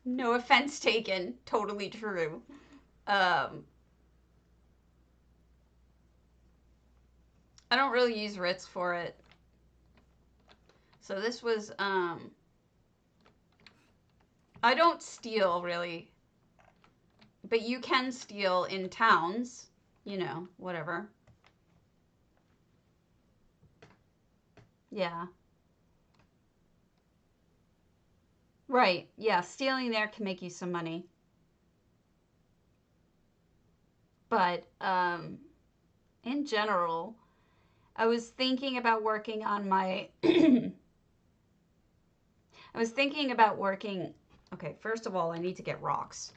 No offense taken. Totally true. I don't really use Ritz for it. So this was, I don't steal really, but you can steal in towns, you know, whatever. Yeah. Right. Yeah. Stealing there can make you some money. But, in general, I was thinking about working on my, I was thinking about working, okay, first of all, I need to get rocks.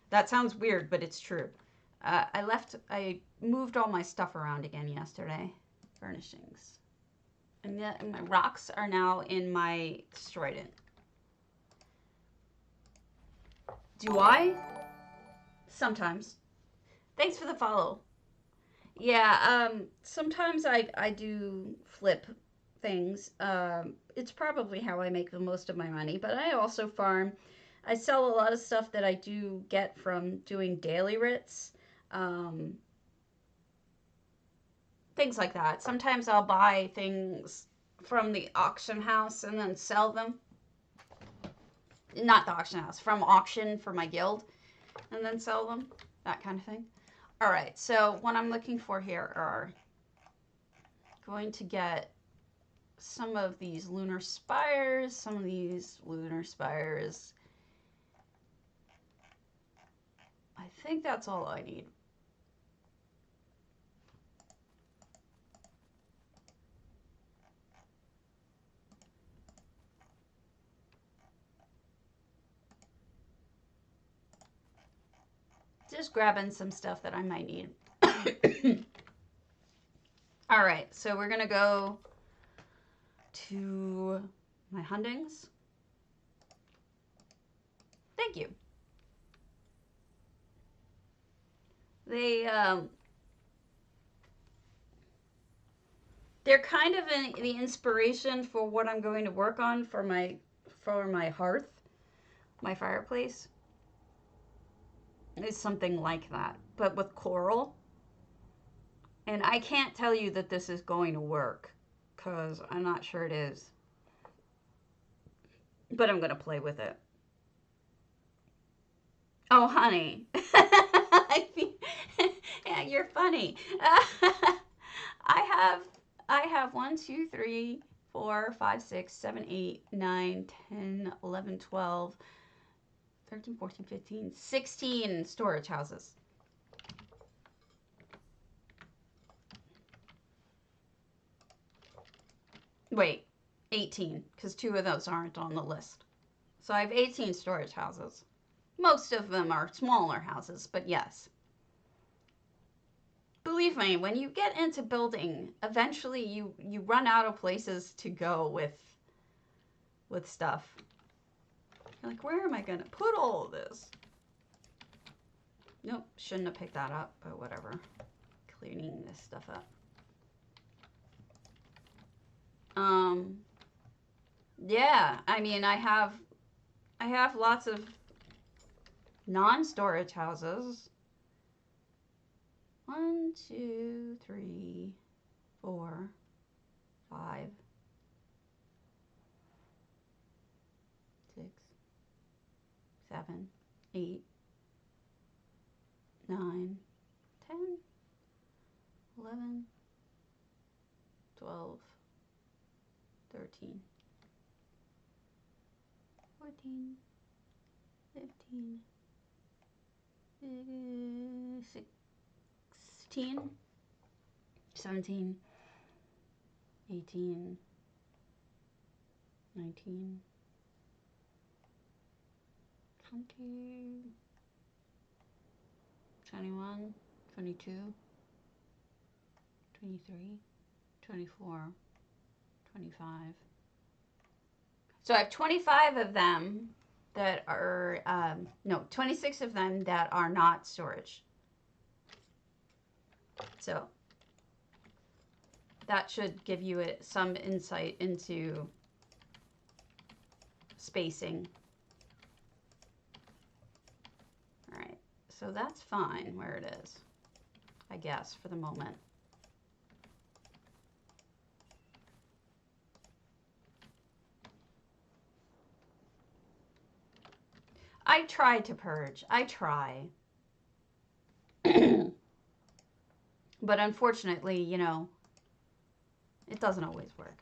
That sounds weird, but it's true. I moved all my stuff around again yesterday. Furnishings. And my rocks are now in my strident. Do I? Sometimes. Thanks for the follow. Yeah, sometimes I do flip things. It's probably how I make the most of my money, but I also farm. I sell a lot of stuff that I do get from doing daily writs. Um, Things like that. Sometimes I'll buy things from the auction house and then sell them. Not the auction house, from auction for my guild and then sell them. That kind of thing. All right, so what I'm looking for here are going to get some of these lunar spires, some of these lunar spires. I think that's all I need. Just grabbing some stuff that I might need. All right, so we're gonna go to my huntings. Thank you. They're kind of the inspiration for what I'm going to work on for my hearth, my fireplace. Is something like that, but with coral. And I can't tell you that this is going to work because I'm not sure it is. But I'm going to play with it. Oh, honey. Yeah, you're funny. I have 1, 2, 3, 4, 5, 6, 7, 8, 9, 10, 11, 12, 13, 14, 15, 16 storage houses. Wait, 18, because 2 of those aren't on the list. So I have 18 storage houses. Most of them are smaller houses, but yes. Believe me, when you get into building, eventually you run out of places to go with stuff. You're like, where am I gonna put all of this? Nope, shouldn't have picked that up, but whatever. Cleaning this stuff up. Yeah, I mean, I have lots of non-storage houses. 1, 2, 3, 4, 5, 6, 7, 8, 9, 10, 11, 12, 13, 14, 15, 16, 17, 18, 19, 20, 21, 22, 23, 24, 25. So I have 25 of them that are, no, 26 of them that are not storage. So that should give you some insight into spacing. All right, so that's fine where it is, I guess, for the moment. I try to purge. I try. But unfortunately, you know, it doesn't always work.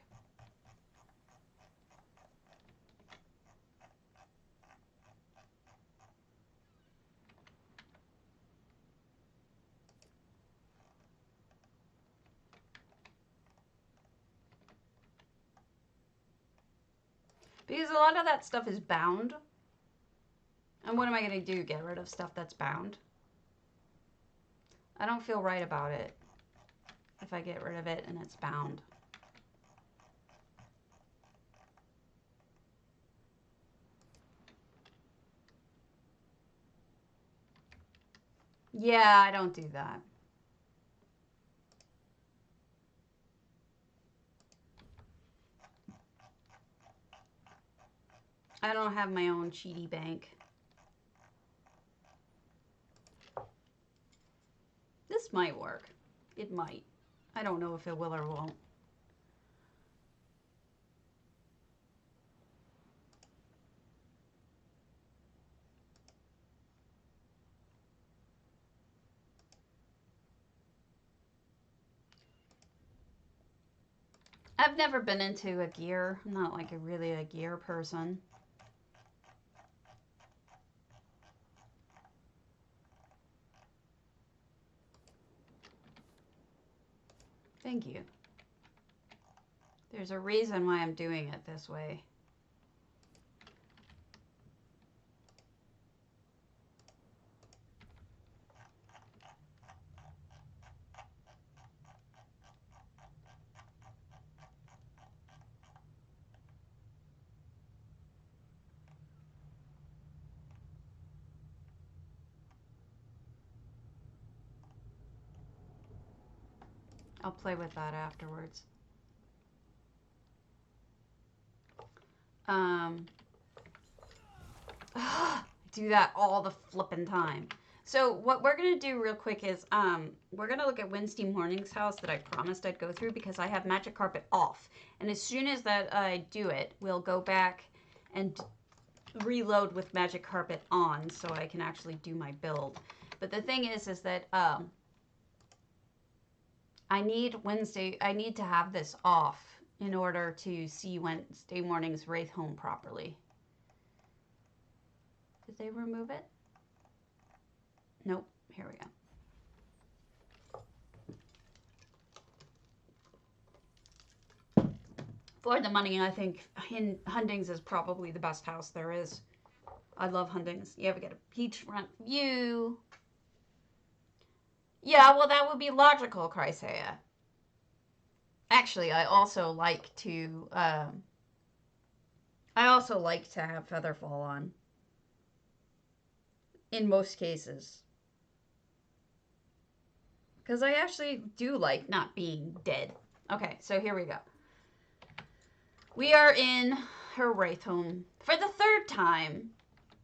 Because a lot of that stuff is bound. And what am I going to do? Get rid of stuff that's bound? I don't feel right about it if I get rid of it and it's bound. Yeah, I don't do that. I don't have my own cheaty bank. This might work. It might. I don't know if it will or won't. I've never been into a gear. I'm not like really a gear person. Thank you. There's a reason why I'm doing it this way. I'll play with that afterwards. I do that all the flippin' time. So what we're going to do real quick is we're going to look at Wednesday morning's house that I promised I'd go through because I have magic carpet off. And as soon as that I do it, we'll go back and reload with magic carpet on so I can actually do my build. But the thing is that I need to have this off in order to see Wednesday morning's wraithhome properly. Did they remove it? Nope. Here we go. For the money, I think Hundings is probably the best house there is. I love hunting. Yeah, we get a beachfront view. Yeah, well, that would be logical, Chrysaea. Actually, I also like to have feather fall on. In most cases. Because I actually do like not being dead. Okay, so here we go. We are in her wraithhome for the third time.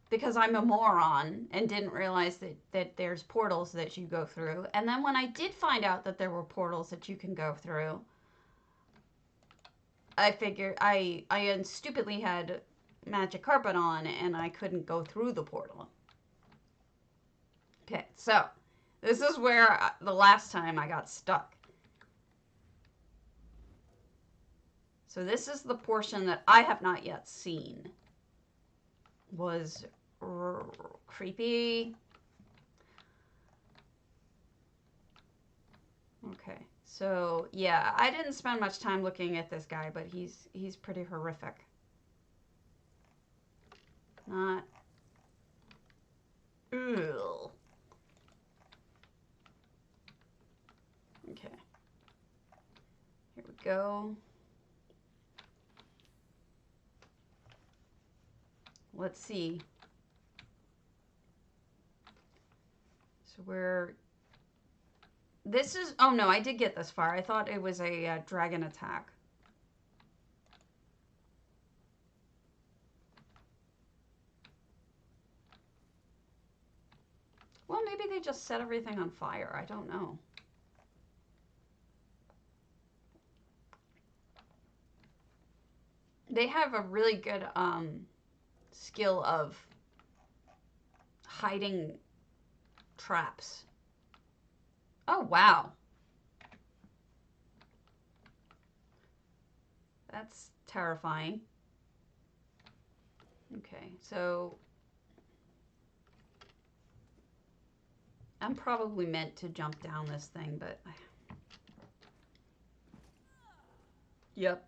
Because I'm a moron and didn't realize that there's portals that you go through. And then when I did find out that there were portals that you can go through, I figured I stupidly had magic carpet on and I couldn't go through the portal. Okay, so this is where the last time I got stuck. So this is the portion that I have not yet seen. Was creepy. Okay, so yeah, I didn't spend much time looking at this guy, but he's pretty horrific. Not. Ugh. Okay. Here we go. Let's see. So we're. This is. Oh no, I did get this far. I thought it was a dragon attack. Well, maybe they just set everything on fire. I don't know. They have a really good skill of hiding traps. Oh, wow. That's terrifying. Okay, so I'm probably meant to jump down this thing, but yep.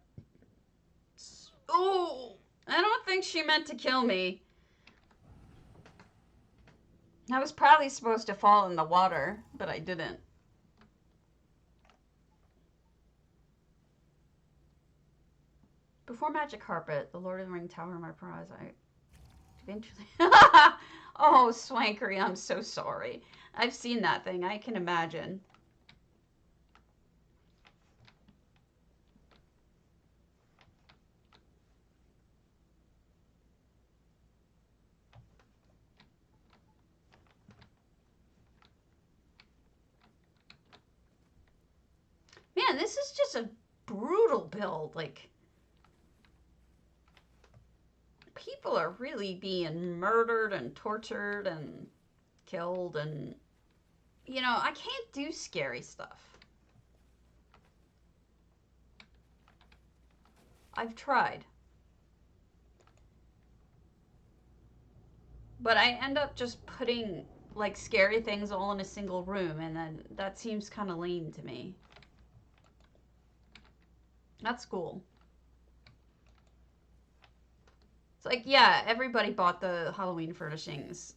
Oh, I don't think she meant to kill me. I was probably supposed to fall in the water, but I didn't. Before Magic Carpet, the Lord of the Ring Tower, my prize, I eventually... Oh, Swankery, I'm so sorry. I've seen that thing. I can imagine. Man, this is just a brutal build. Like, people are really being murdered and tortured and killed and... You know, I can't do scary stuff. I've tried. But I end up just putting, like, scary things all in a single room, and then that seems kind of lame to me. That's cool. It's like, yeah, everybody bought the Halloween furnishings.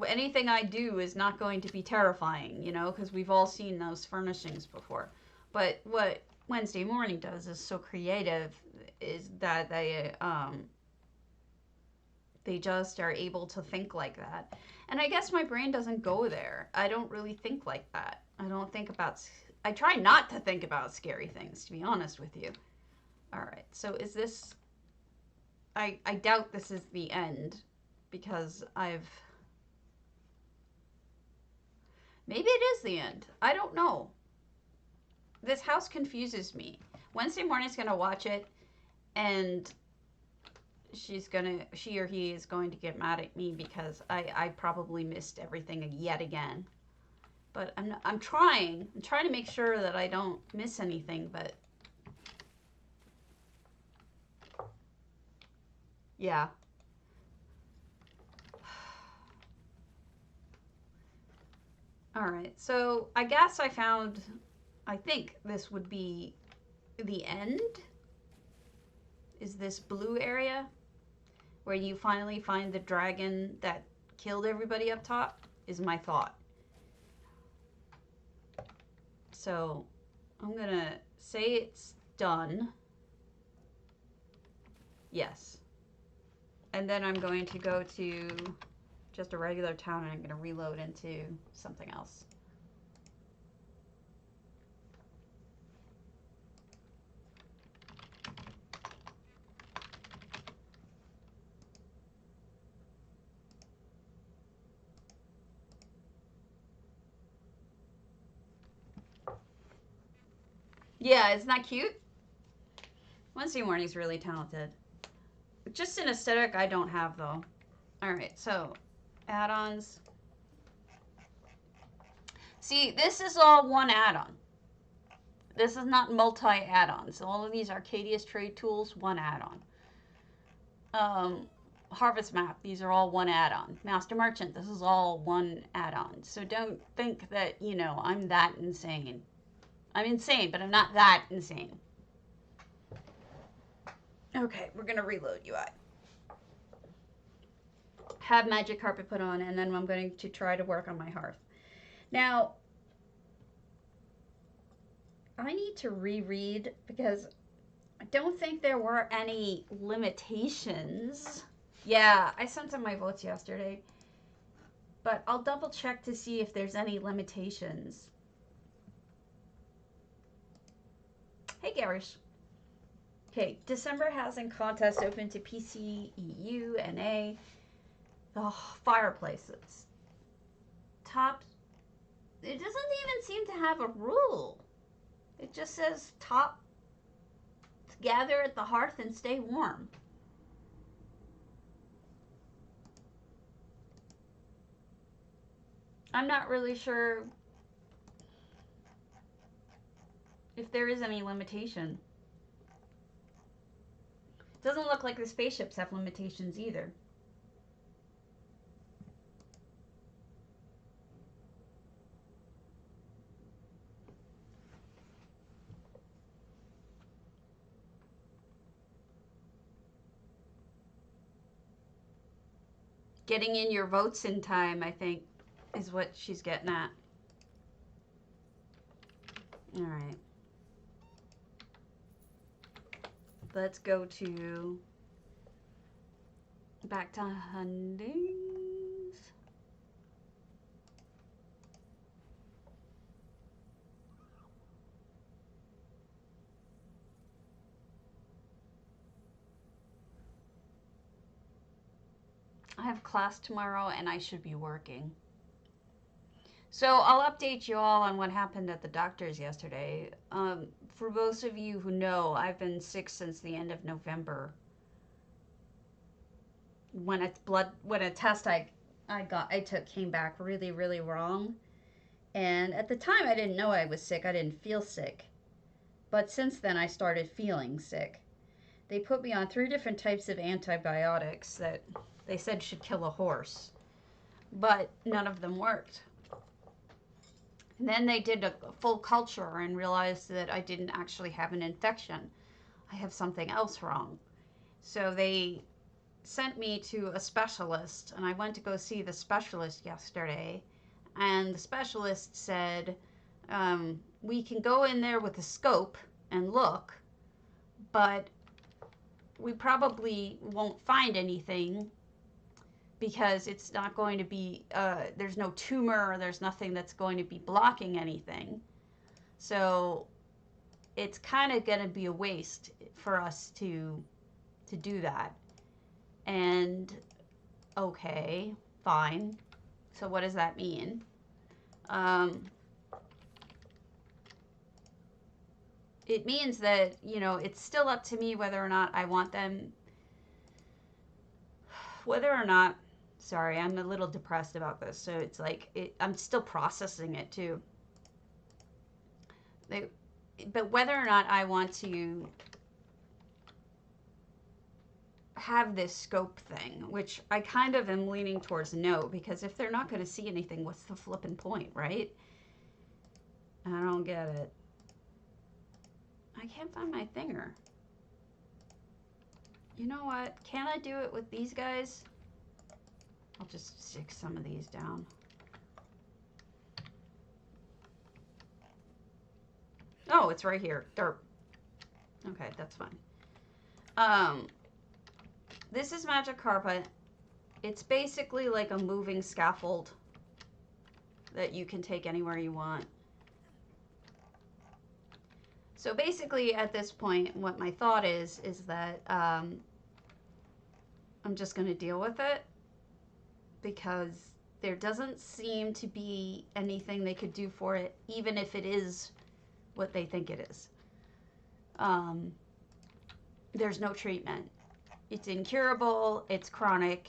Anything I do is not going to be terrifying, you know, because we've all seen those furnishings before. But what Wednesday Morning does is so creative, is that they just are able to think like that. And I guess my brain doesn't go there. I don't really think like that. I try not to think about scary things, to be honest with you. All right, so is this... I doubt this is the end, because maybe it is the end. I don't know. This house confuses me. Wednesday Morning's gonna watch it, and she or he is going to get mad at me because I probably missed everything yet again. But I'm trying to make sure that I don't miss anything, but yeah. All right, so I guess I think this would be the end. Is this blue area? where you finally find the dragon that killed everybody up top, is my thought. So I'm gonna say it's done. Yes. And then I'm going to go to just a regular town and I'm going to reload into something else. Yeah, isn't that cute? Wednesday Morning's really talented. Just an aesthetic I don't have, though. Alright, so add-ons. See, this is all one add-on. This is not multi-add-ons. All of these Arcadius trade tools, one add-on. Harvest map, these are all one add-on. Master Merchant, this is all one add-on. So don't think that, you know, I'm that insane. I'm insane, but I'm not that insane. Okay, we're going to reload UI. Have magic carpet put on, and then I'm going to try to work on my hearth. Now, I need to reread because I don't think there were any limitations. Yeah, I sent in my votes yesterday, but I'll double check to see if there's any limitations. Hey, Garish. Okay, December housing contest open to PC, EU, NA. Oh, fireplaces. Top. It doesn't even seem to have a rule. It just says top. Gather at the hearth and stay warm. I'm not really sure if there is any limitation. Doesn't look like the spaceships have limitations either. Getting in your votes in time, I think, is what she's getting at. All right. Let's go to back to Hundings. I have class tomorrow and I should be working. So I'll update you all on what happened at the doctor's yesterday. For those of you who know, I've been sick since the end of November. When a test I took came back really, really wrong. And at the time I didn't know I was sick. I didn't feel sick. But since then I started feeling sick. They put me on 3 different types of antibiotics that they said should kill a horse. But none of them worked. And then they did a full culture and realized that I didn't actually have an infection. I have something else wrong. So they sent me to a specialist, and I went to go see the specialist yesterday. And the specialist said, we can go in there with a scope and look, but we probably won't find anything because it's not going to be, there's no tumor, there's nothing that's going to be blocking anything. So it's kind of going to be a waste for us to do that. And okay, fine. So what does that mean? It means that, you know, it's still up to me whether or not I want them, whether or not, sorry, I'm a little depressed about this. So it's like, I'm still processing it too. But whether or not I want to have this scope thing, which I kind of am leaning towards no, because if they're not going to see anything, what's the flipping point, right? I don't get it. I can't find my thinger. You know what? Can I do it with these guys? I'll just stick some of these down. Oh, it's right here. Derp. Okay, that's fine. This is magic carpet. It's basically like a moving scaffold that you can take anywhere you want. So basically at this point, what my thought is that I'm just going to deal with it because there doesn't seem to be anything they could do for it, even if it is what they think it is. There's no treatment. It's incurable, it's chronic,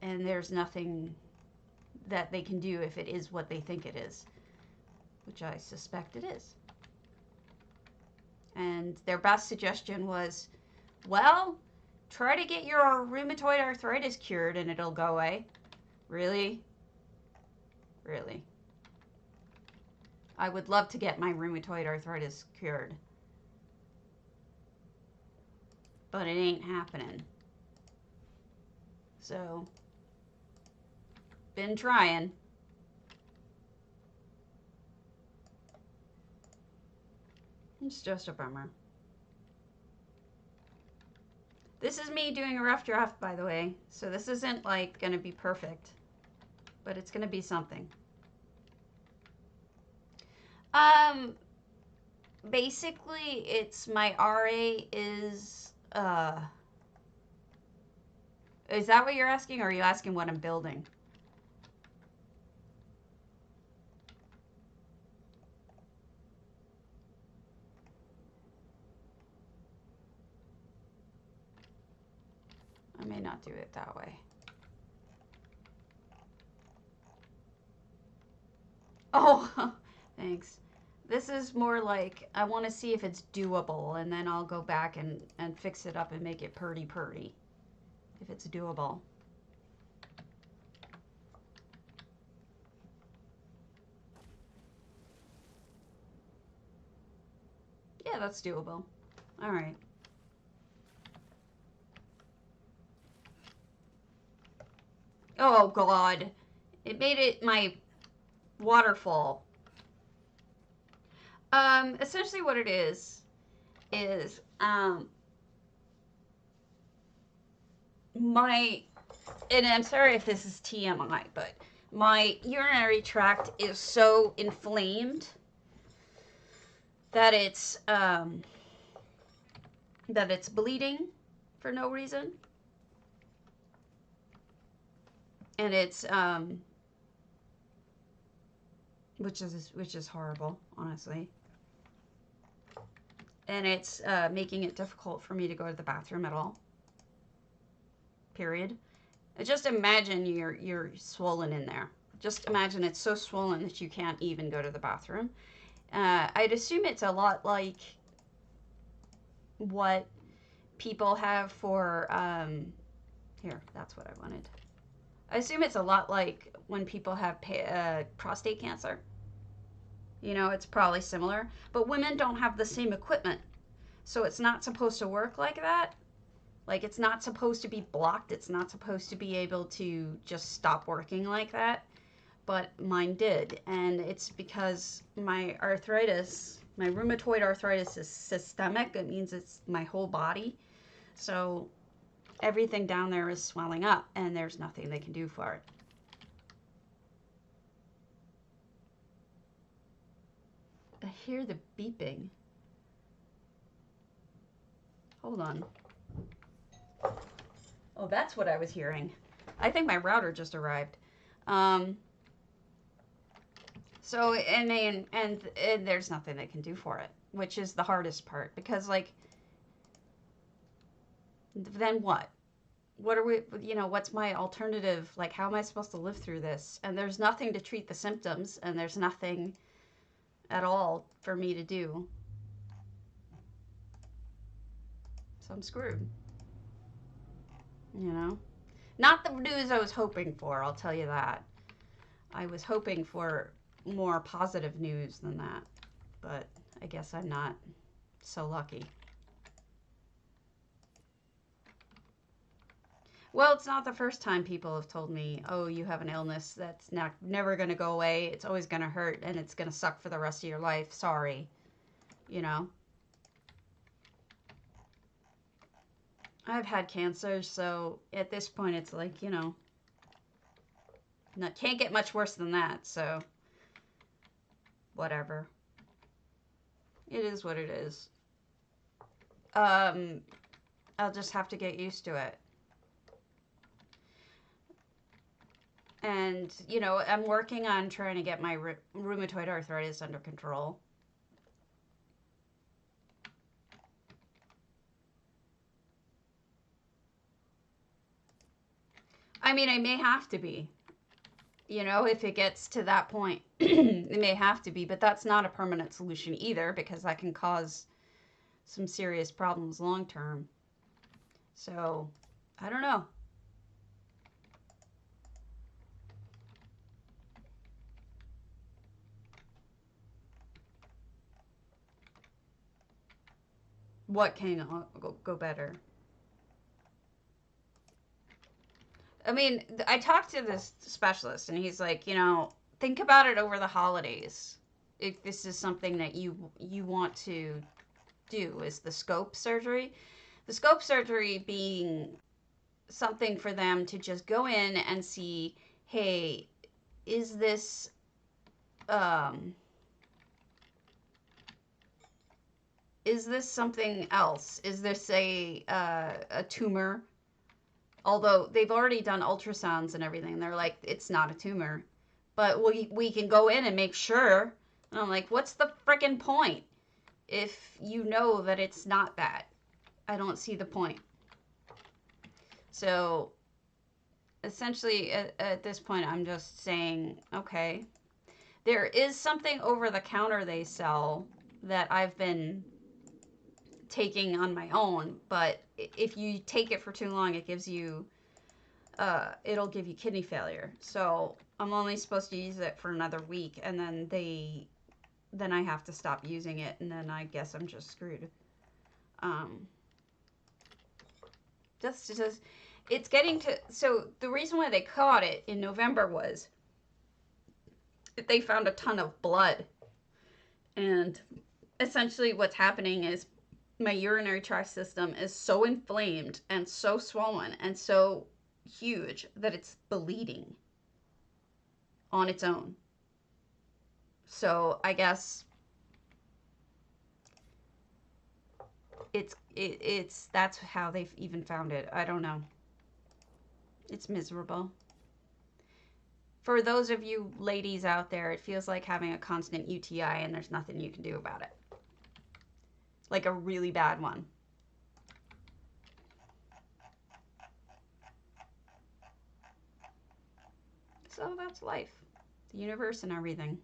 and there's nothing that they can do if it is what they think it is, which I suspect it is. And their best suggestion was, well, try to get your rheumatoid arthritis cured and it'll go away. Really? Really? I would love to get my rheumatoid arthritis cured. But it ain't happening. So, been trying. It's just a bummer. This is me doing a rough draft, by the way. So this isn't like gonna be perfect, but it's gonna be something. Basically it's my RA is that what you're asking, or are you asking what I'm building? I may not do it that way. Oh, thanks. This is more like, I want to see if it's doable, and then I'll go back and fix it up and make it purty, if it's doable. Yeah, that's doable. All right. Oh, God. It made it my waterfall. Essentially what it is and I'm sorry if this is TMI, but my urinary tract is so inflamed that it's bleeding for no reason. And it's which is horrible, honestly. And it's making it difficult for me to go to the bathroom at all. Period. Just imagine you're swollen in there. Just imagine it's so swollen that you can't even go to the bathroom. I'd assume it's a lot like what people have for here, that's what I wanted. I assume it's a lot like when people have prostate cancer. You know, it's probably similar, but women don't have the same equipment. So it's not supposed to work like that. Like, it's not supposed to be blocked. It's not supposed to be able to just stop working like that. But mine did. And it's because my arthritis, my rheumatoid arthritis is systemic. It means it's my whole body. So everything down there is swelling up, and there's nothing they can do for it. I hear the beeping. Hold on. Oh, that's what I was hearing. I think my router just arrived. So, and there's nothing they can do for it, which is the hardest part, because, like, then what? What are we, you know, what's my alternative? Like, how am I supposed to live through this? And there's nothing to treat the symptoms, and there's nothing at all for me to do. So I'm screwed. You know? Not the news I was hoping for, I'll tell you that. I was hoping for more positive news than that, but I guess I'm not so lucky. Well, it's not the first time people have told me, oh, you have an illness that's never going to go away. It's always going to hurt and it's going to suck for the rest of your life. Sorry. You know? I've had cancer, so at this point it's like, you know, can't get much worse than that, so whatever. It is what it is. I'll just have to get used to it. And, you know, I'm working on trying to get my rheumatoid arthritis under control. I mean, I may have to be. You know, if it gets to that point, it may have to be, but that's not a permanent solution either because that can cause some serious problems long term. So, I don't know. What can go better? I mean, I talked to this specialist and he's like, you know, think about it over the holidays. If this is something that you want to do, is the scope surgery. The scope surgery being something for them to just go in and see, hey, is this um is this something else? Is this a tumor? Although they've already done ultrasounds and everything, they're like, it's not a tumor. But we can go in and make sure. And I'm like, what's the freaking point if you know that it's not that? I don't see the point. So essentially, at this point, I'm just saying, okay, there is something over the counter they sell that I've been taking on my own, but if you take it for too long, it gives you, it'll give you kidney failure. So I'm only supposed to use it for another week, and then I have to stop using it, and then I guess I'm just screwed. Just it's getting to, so the reason why they caught it in November was they found a ton of blood, and essentially what's happening is my urinary tract system is so inflamed and so swollen and so huge that it's bleeding on its own. So I guess it's that's how they've even found it. I don't know. It's miserable. For those of you ladies out there, it feels like having a constant UTI and there's nothing you can do about it. Like a really bad one. So that's life. The universe and everything.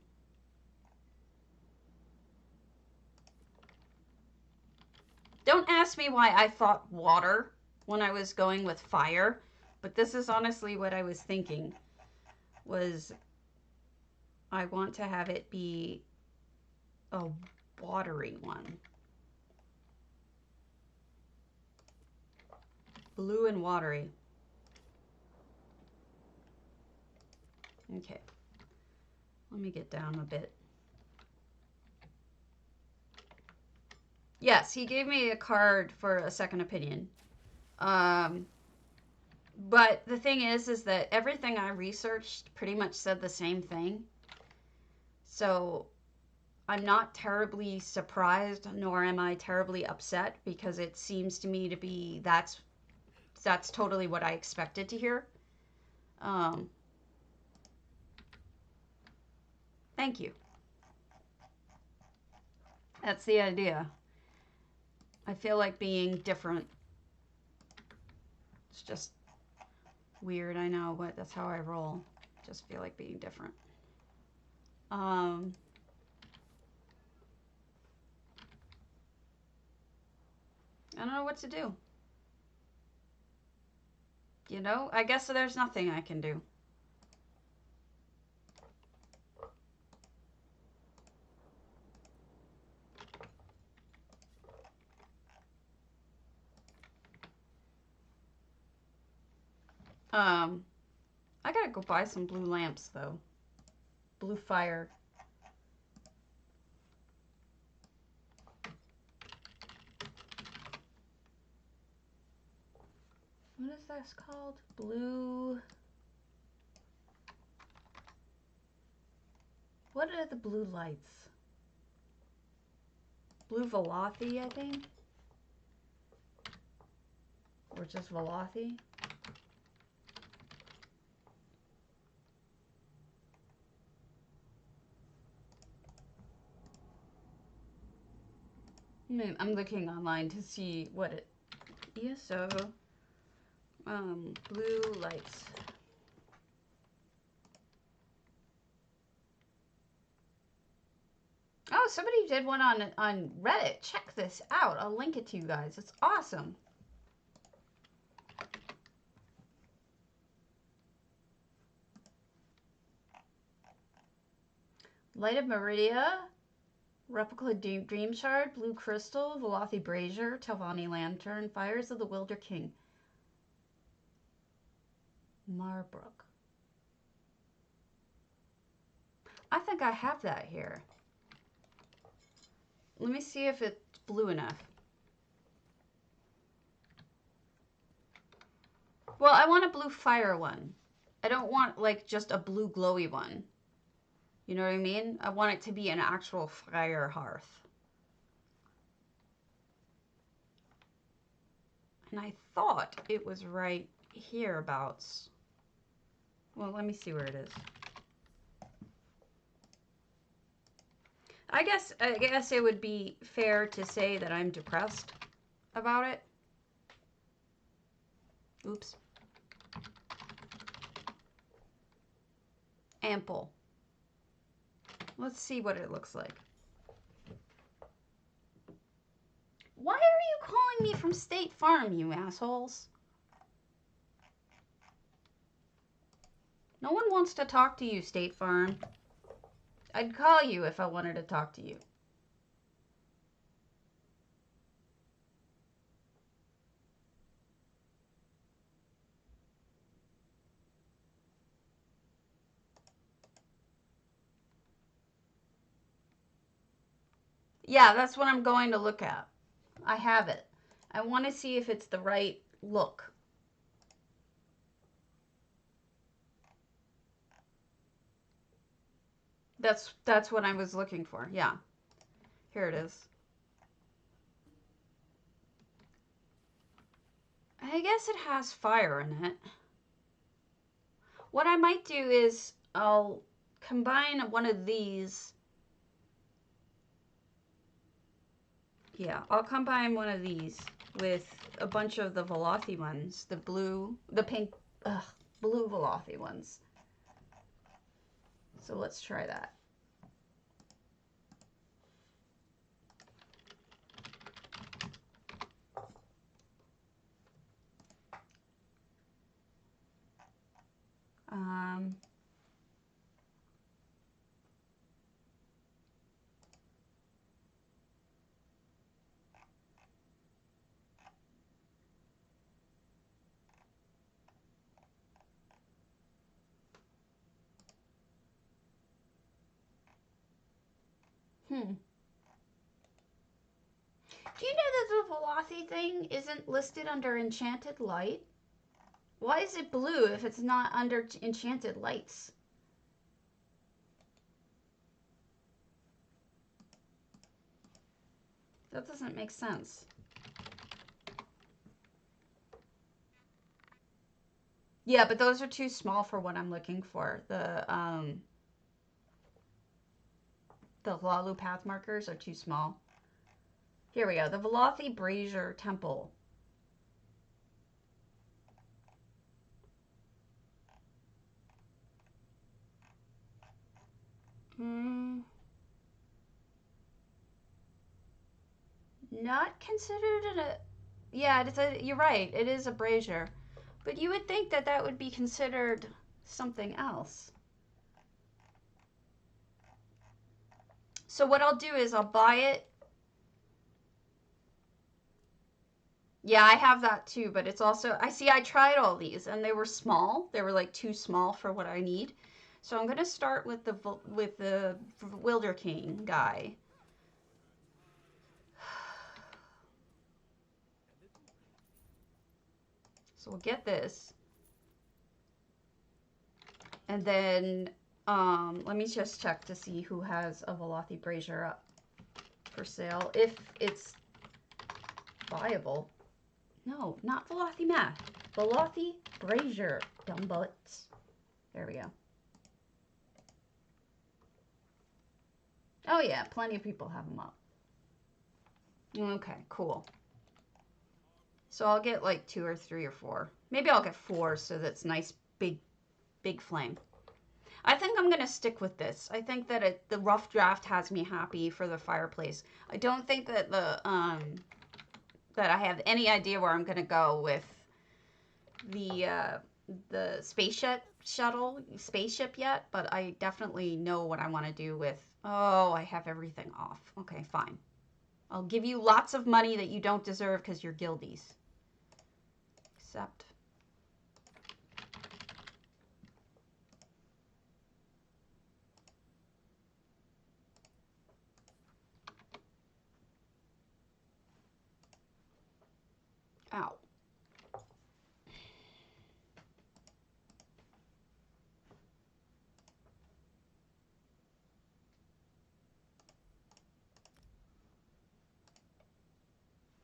Don't ask me why I thought water when I was going with fire, but this is honestly what I was thinking. Was I want to have it be a watery one. Blue and watery. Okay. Let me get down a bit. Yes, he gave me a card for a second opinion. But the thing is that everything I researched pretty much said the same thing. So I'm not terribly surprised, nor am I terribly upset, because it seems to me to be that's totally what I expected to hear. Thank you. That's the idea. I feel like being different. It's just weird, I know, but that's how I roll. Just feel like being different. I don't know what to do. You know, I guess there's nothing I can do. I gotta go buy some blue lamps though. Blue fire. What is this called? Blue. What are the blue lights? Blue Velothi, I think. Or just Velothi. I'm looking online to see what it. ESO. Blue lights. Oh, somebody did one on Reddit. Check this out. I'll link it to you guys. It's awesome. Light of Meridia, Replica Dream Shard, Blue Crystal, Velothi Brazier, Telvanni Lantern, Fires of the Wilder King. Marbrook. I think I have that here. Let me see if it's blue enough. Well, I want a blue fire one. I don't want like just a blue glowy one. You know what I mean? I want it to be an actual fire hearth. And I thought it was right hereabouts. Well, let me see where it is. I guess it would be fair to say that I'm depressed about it. Oops. Ample. Let's see what it looks like. Why are you calling me from State Farm, you assholes? No one wants to talk to you, State Farm. I'd call you if I wanted to talk to you. Yeah, that's what I'm going to look at. I have it. I want to see if it's the right look. That's what I was looking for. Yeah. Here it is. I guess it has fire in it. What I might do is I'll combine one of these. Yeah, I'll combine one of these with a bunch of the Velothi ones, the pink, blue Velothi ones. So let's try that. Do you know that the Velothi thing isn't listed under Enchanted Light? Why is it blue if it's not under Enchanted Lights? That doesn't make sense. Yeah, but those are too small for what I'm looking for. The Lalu path markers are too small. Here we go. The Velothi Brazier Temple. Not considered a... Yeah, you're right. It is a brazier. But you would think that that would be considered something else. So what I'll do is I'll buy it. Yeah, I have that too, but it's also, I tried all these and they were small. They were like too small for what I need. So I'm going to start with the Wilder King guy. So we'll get this. And then let me just check to see who has a Velothi Brazier up for sale, if it's viable. No, not Velothi Math. Velothi Brazier, dumb butts. There we go. Oh yeah, plenty of people have them up. Okay, cool. So I'll get like 2 or 3 or 4. Maybe I'll get 4 so that's nice big flame. I think I'm going to stick with this. I think that the rough draft has me happy for the fireplace. I don't think that that I have any idea where I'm going to go with the spaceship yet, but I definitely know what I want to do with. Oh, I have everything off. Okay, fine. I'll give you lots of money that you don't deserve because you're guildies. Except. Ow.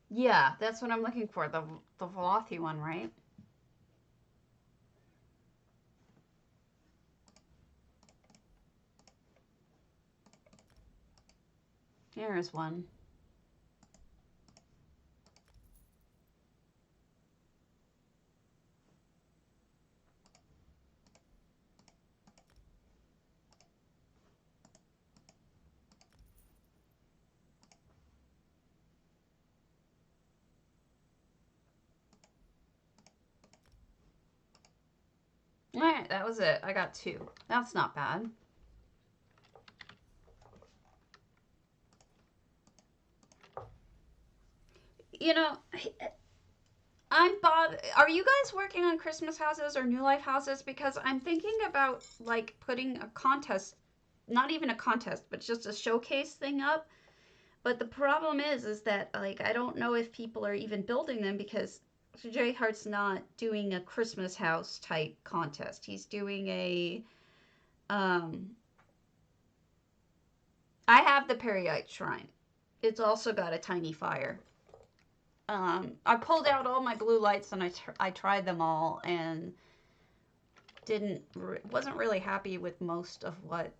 Yeah, that's what I'm looking for. The Velothi one, right? Here is one. All right, that was it. I got 2. That's not bad. You know, I'm bothered. Are you guys working on Christmas houses or New Life houses? Because I'm thinking about like putting a contest, not even a contest, but just a showcase thing up. But the problem is that like I don't know if people are even building them because J Hart's not doing a Christmas house type contest. He's doing a um I have the Periite Shrine. It's also got a tiny fire. I pulled out all my blue lights and I tried them all and wasn't really happy with most of what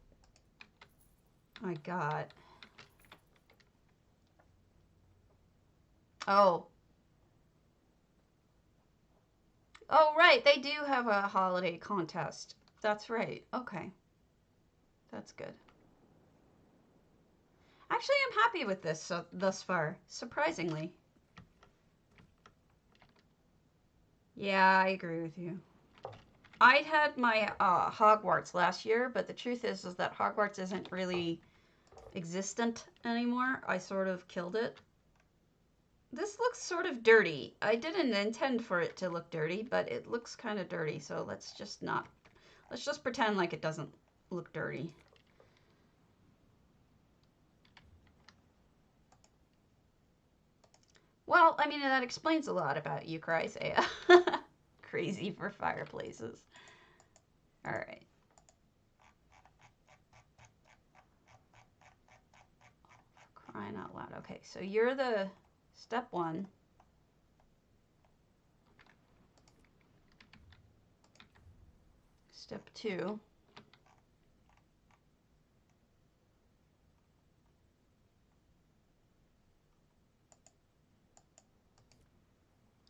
I got. Oh. Oh, right. They do have a holiday contest. That's right. Okay. That's good. Actually, I'm happy with this thus far, surprisingly. Yeah, I agree with you. I had my Hogwarts last year, but the truth is that Hogwarts isn't really existent anymore. I sort of killed it. This looks sort of dirty. I didn't intend for it to look dirty, but it looks kind of dirty, so let's just pretend like it doesn't look dirty. Well, I mean, that explains a lot about you, Chrysea. Crazy for fireplaces. All right. Crying out loud. Okay, so you're the step 1. Step 2.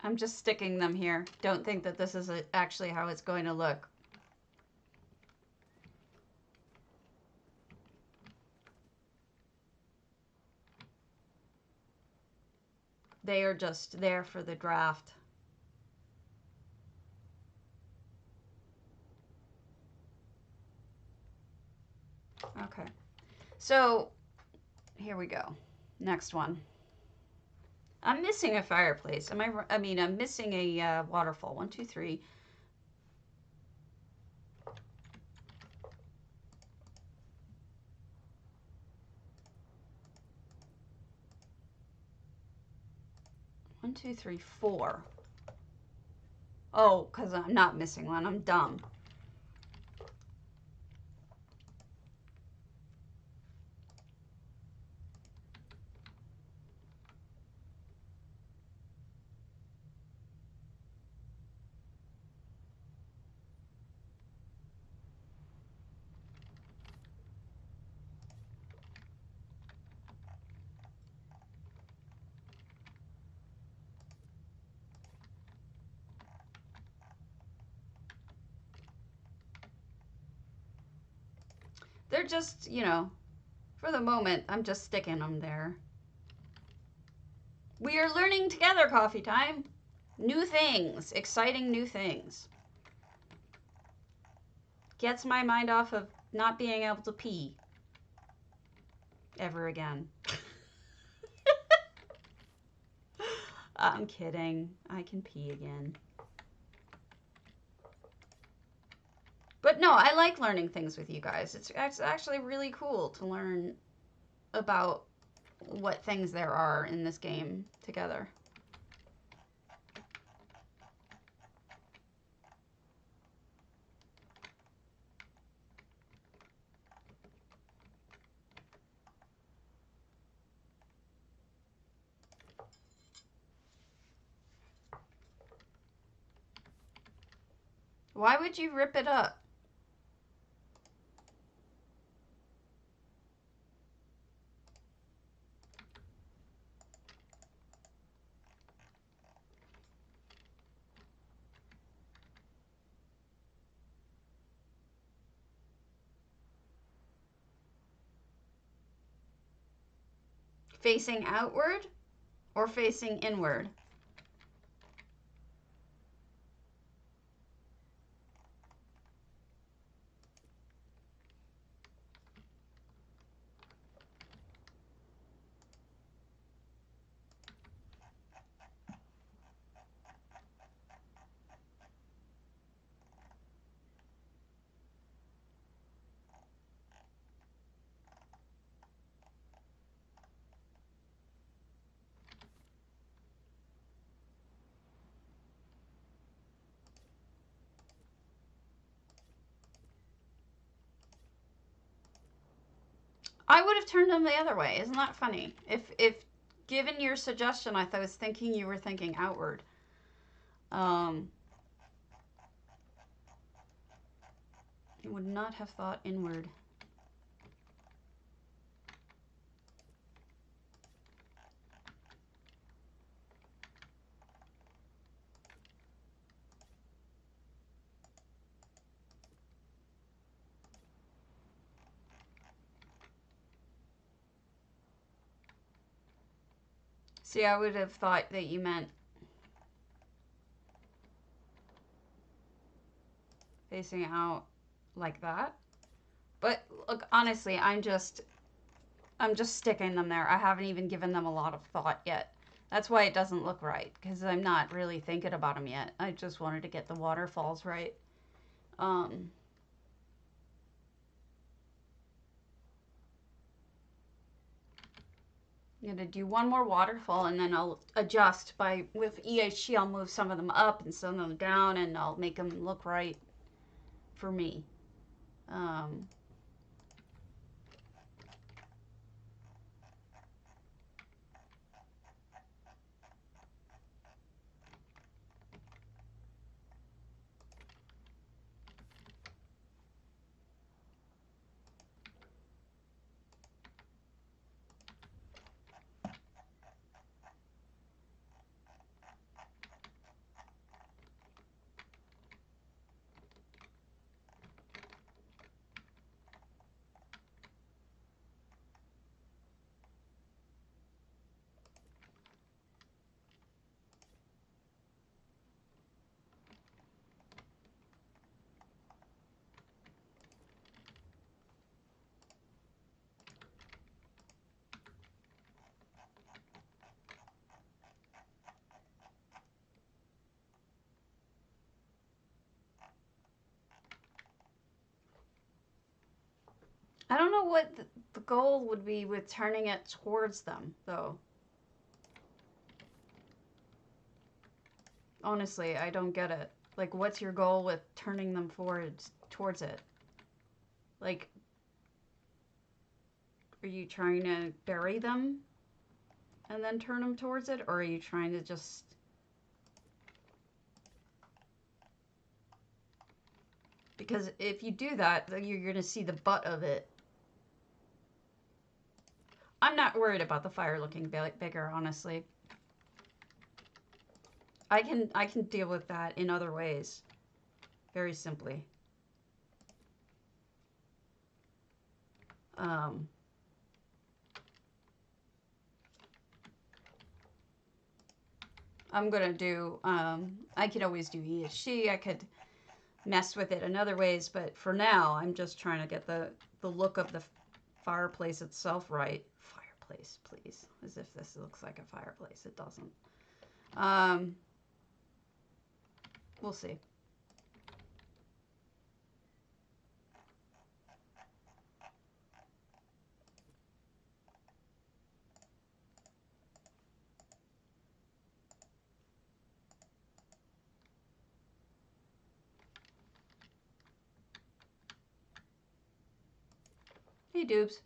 I'm just sticking them here. Don't think that this is actually how it's going to look. They are just there for the draft. Okay. So, here we go. Next one. I'm missing a fireplace. I mean, I'm missing a waterfall. 1, 2, 3. One, two, three, 4. Oh, because I'm not missing one. I'm dumb. They're just, you know, for the moment, I'm just sticking them there. We are learning together, coffee time. New things, exciting new things. Gets my mind off of not being able to pee ever again. I'm kidding. I can pee again. But no, I like learning things with you guys. It's actually really cool to learn about what things there are in this game together. Why would you rip it up? Facing outward or facing inward? I would have turned them the other way. Isn't that funny? If given your suggestion, I was thinking you were thinking outward. You would not have thought inward. See, I would have thought that you meant facing out like that. But look, honestly, I'm just sticking them there. I haven't even given them a lot of thought yet. That's why it doesn't look right, because I'm not really thinking about them yet. I just wanted to get the waterfalls right. I'm going to do one more waterfall, and then I'll adjust with EHG. I'll move some of them up and some of them down, and I'll make them look right for me. I don't know what the goal would be with turning it towards them, though. Honestly, I don't get it. Like, what's your goal with turning them towards it? Like, are you trying to bury them and then turn them towards it? Or are you trying to just... Because if you do that, you're going to see the butt of it. I'm not worried about the fire looking bigger, honestly. I can deal with that in other ways. Very simply. I'm gonna do, I could always do he is she. I could mess with it in other ways, but for now, I'm just trying to get the look of the fireplace itself right. Fireplace, please. As if this looks like a fireplace. It doesn't. We'll see. Hey, Doobs.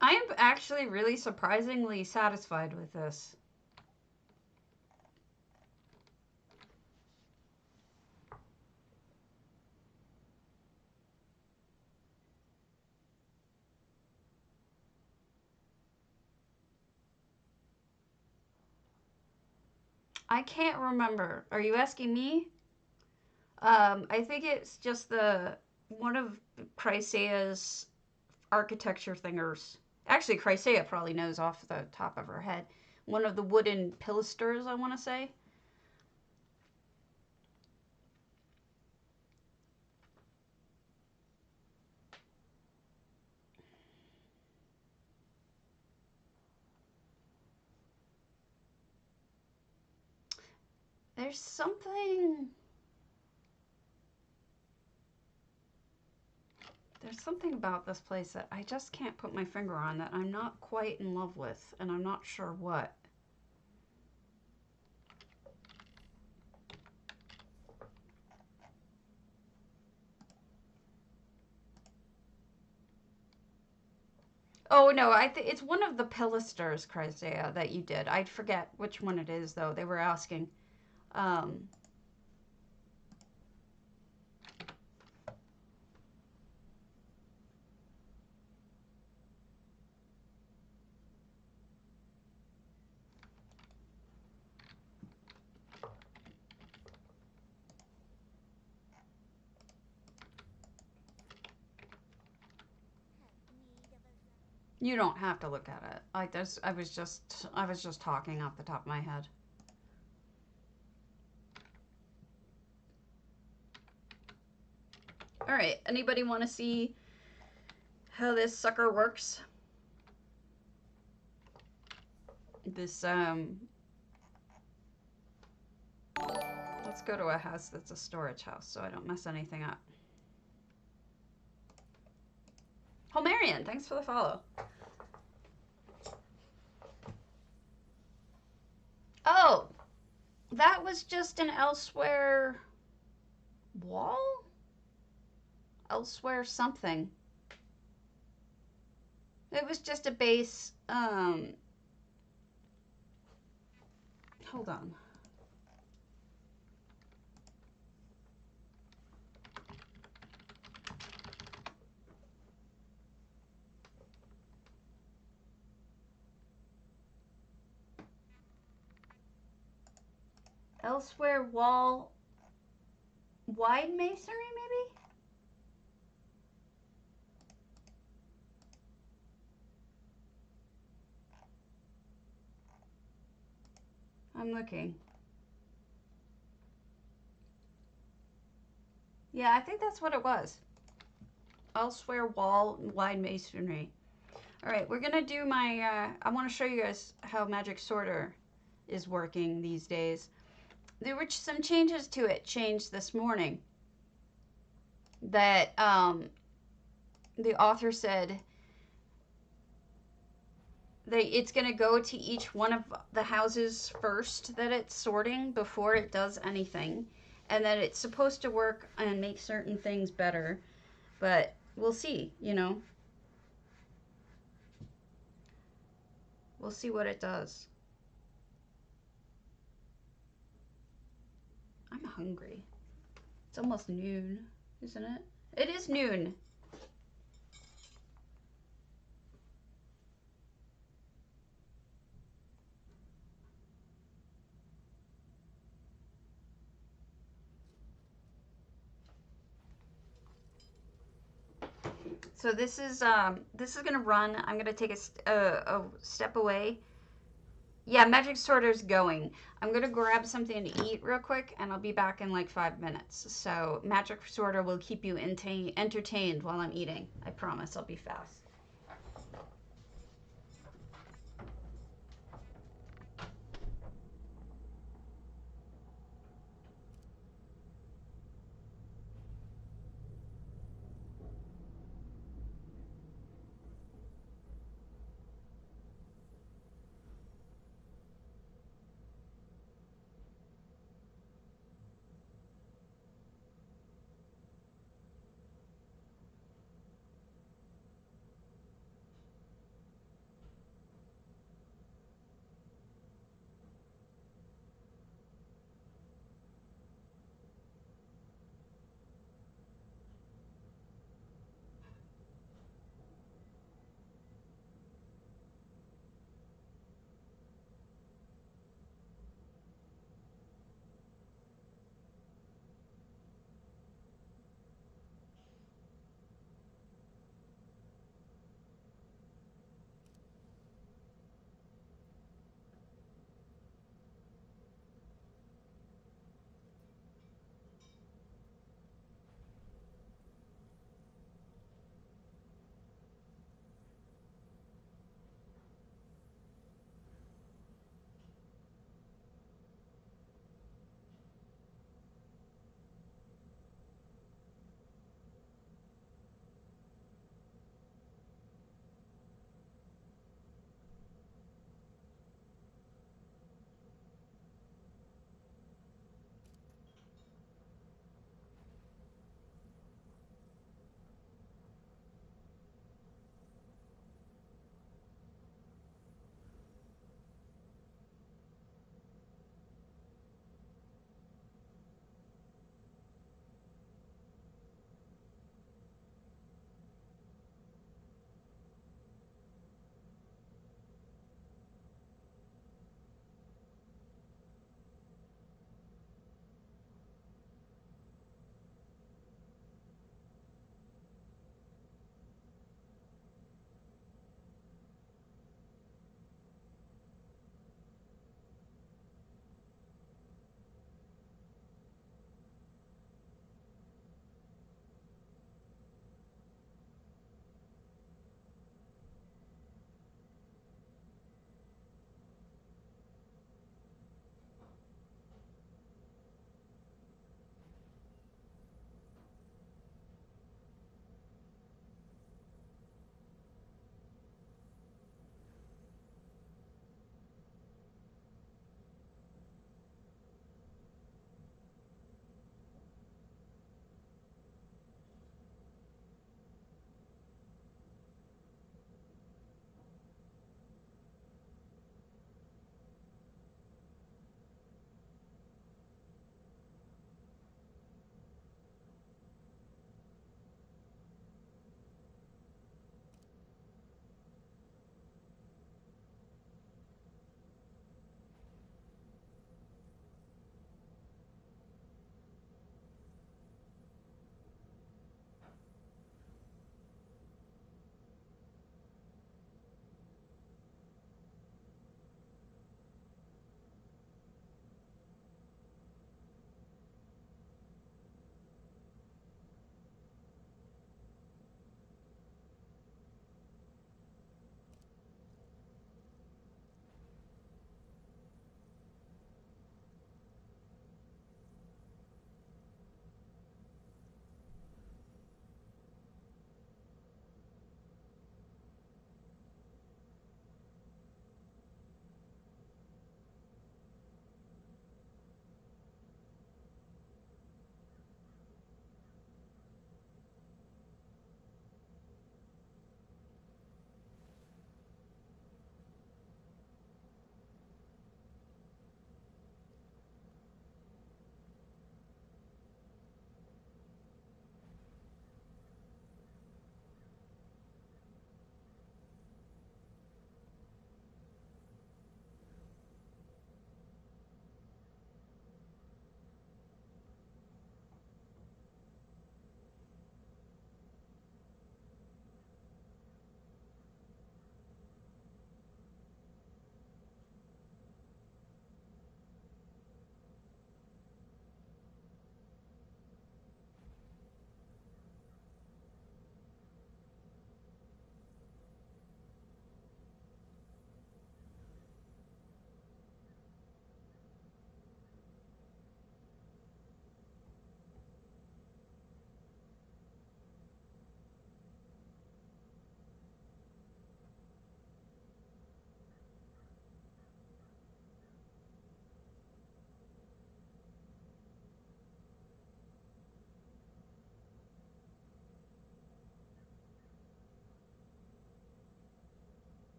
I am actually really surprisingly satisfied with this. I can't remember. Are you asking me? I think it's just one of Chrysea's architecture thingers. Actually, Chrysea probably knows off the top of her head. One of the wooden pilasters, I want to say. There's something... There's something about this place that I just can't put my finger on that I'm not quite in love with, and I'm not sure what. Oh no, it's one of the pilasters, Chrysea, that you did. I forget which one it is though. They were asking. Um, you don't have to look at it. I was just talking off the top of my head. All right, anybody want to see how this sucker works? This, let's go to a house that's a storage house so I don't mess anything up. Homerian, thanks for the follow. Oh, that was just an elsewhere wall? Elsewhere something. It was just a base, hold on. Elsewhere wall, wide masonry maybe? I'm looking. Yeah, I think that's what it was. Elsewhere wall, wide masonry. All right, we're gonna do my, I wanna show you guys how Magic Sorter is working these days. There were some changes to it changed this morning that the author said it's going to go to each one of the houses first that it's sorting before it does anything, and that it's supposed to work and make certain things better, but we'll see, you know. We'll see what it does. I'm hungry. It's almost noon, isn't it? It is noon. So this is gonna run. I'm gonna take a step away. Yeah, Magic Sorter's going. I'm gonna grab something to eat real quick, and I'll be back in like 5 minutes. So Magic Sorter will keep you entertained while I'm eating. I promise I'll be fast.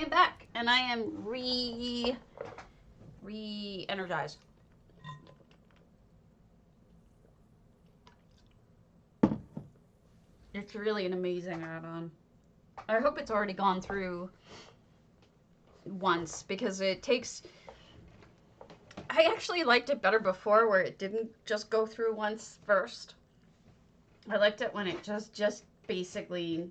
am back, and I am re-energized. It's really an amazing add-on. I hope it's already gone through once, because it takes... I actually liked it better before, where it didn't just go through once first. I liked it when it just basically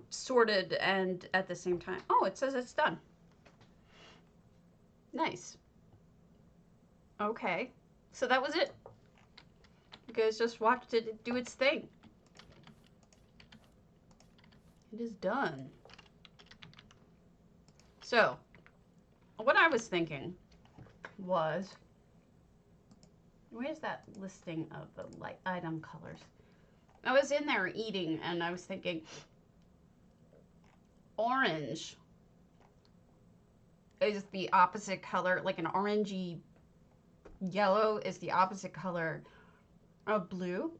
sorted and at the same time. Oh, it says it's done. Nice. Okay. So that was it. You guys just watched it do its thing. It is done. So, what I was thinking was, where's that listing of the light item colors? I was in there eating, and I was thinking, orange is the opposite color, like an orangey yellow is the opposite color of blue.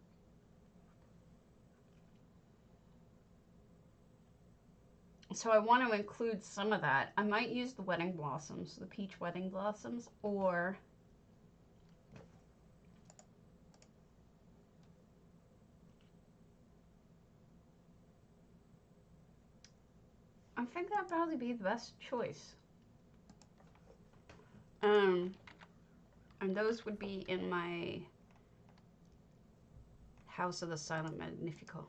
So I want to include some of that. I might use the wedding blossoms, the peach wedding blossoms, or I think that'd probably be the best choice. And those would be in my House of the Silent Magnifico.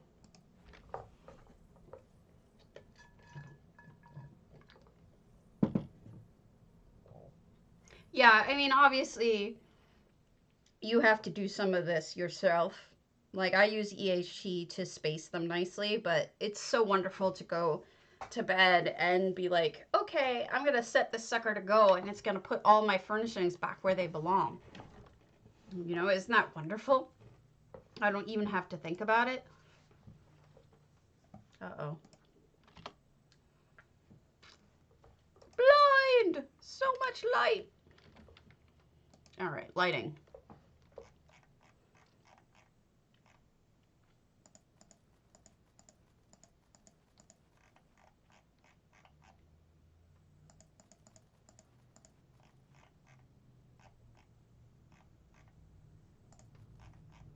Yeah, I mean, obviously, you have to do some of this yourself. Like, I use EHT to space them nicely, but it's so wonderful to go to bed and be like, okay, I'm going to set this sucker to go, and it's going to put all my furnishings back where they belong. You know, isn't that wonderful? I don't even have to think about it. Uh-oh. Blind! So much light! All right, lighting.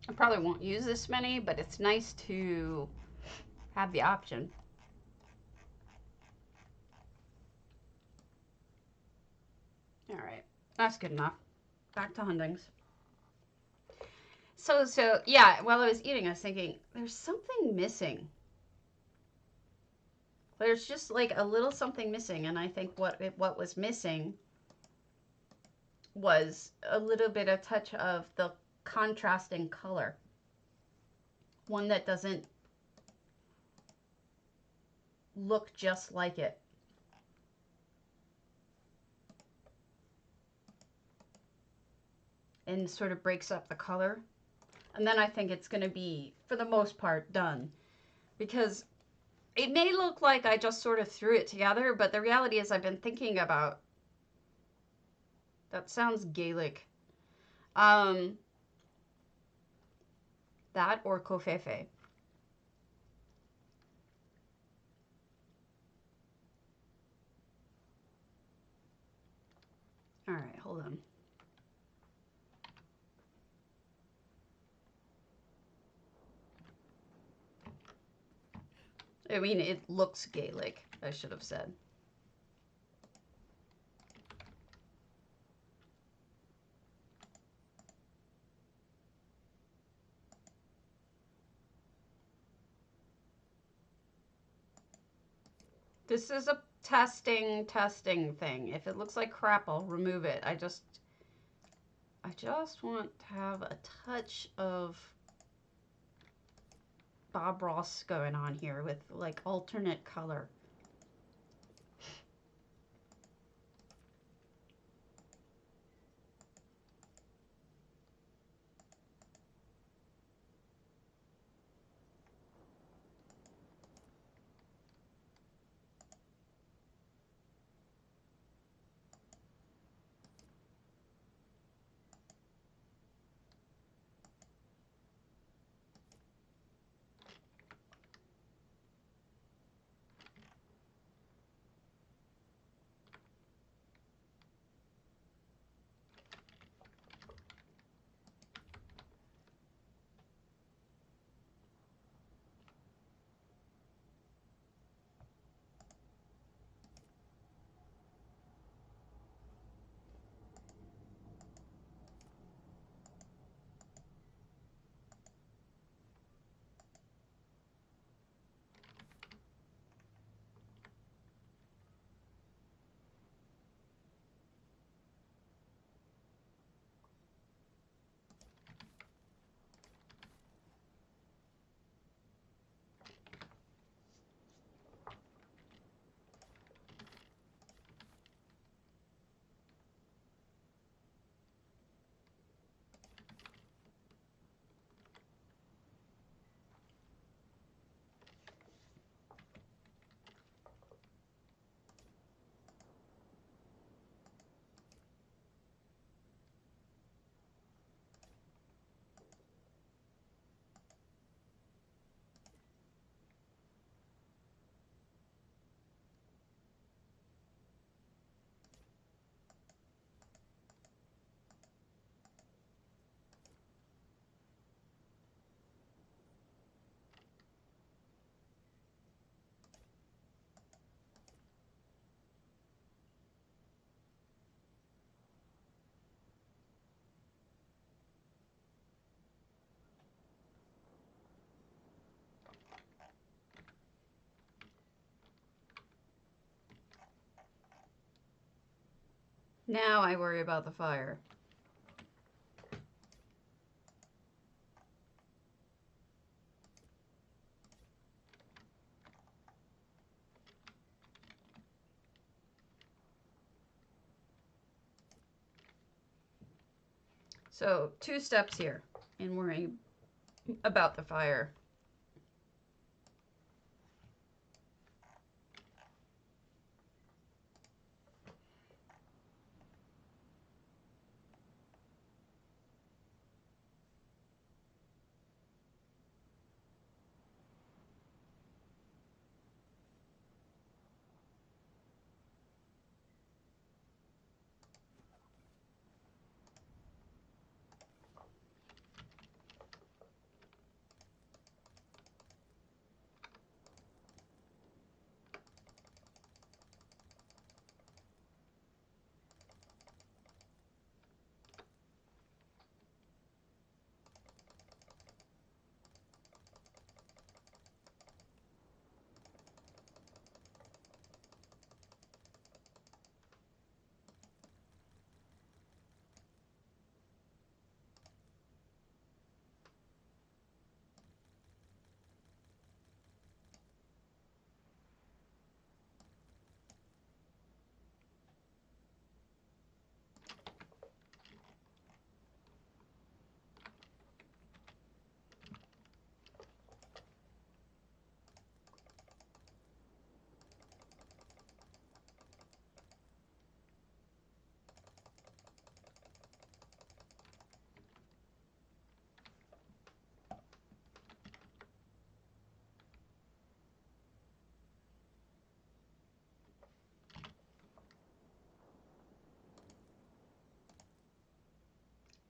I probably won't use this many, but it's nice to have the option. All right, that's good enough. Back to Hundings. So yeah, while I was eating, I was thinking, there's something missing. There's just like a little something missing, and I think what was missing was a little bit of touch of the contrasting color. One that doesn't look just like it. And sort of breaks up the color. And then I think it's going to be, for the most part, done. Because it may look like I just sort of threw it together, but the reality is I've been thinking about... That sounds Gaelic. That or kofefe. All right, hold on. I mean, it looks Gaelic, I should have said. This is a testing thing. If it looks like crap, I'll remove it. I just want to have a touch of Bob Ross going on here with like alternate color. Now I worry about the fire. So 2 steps here in worrying about the fire.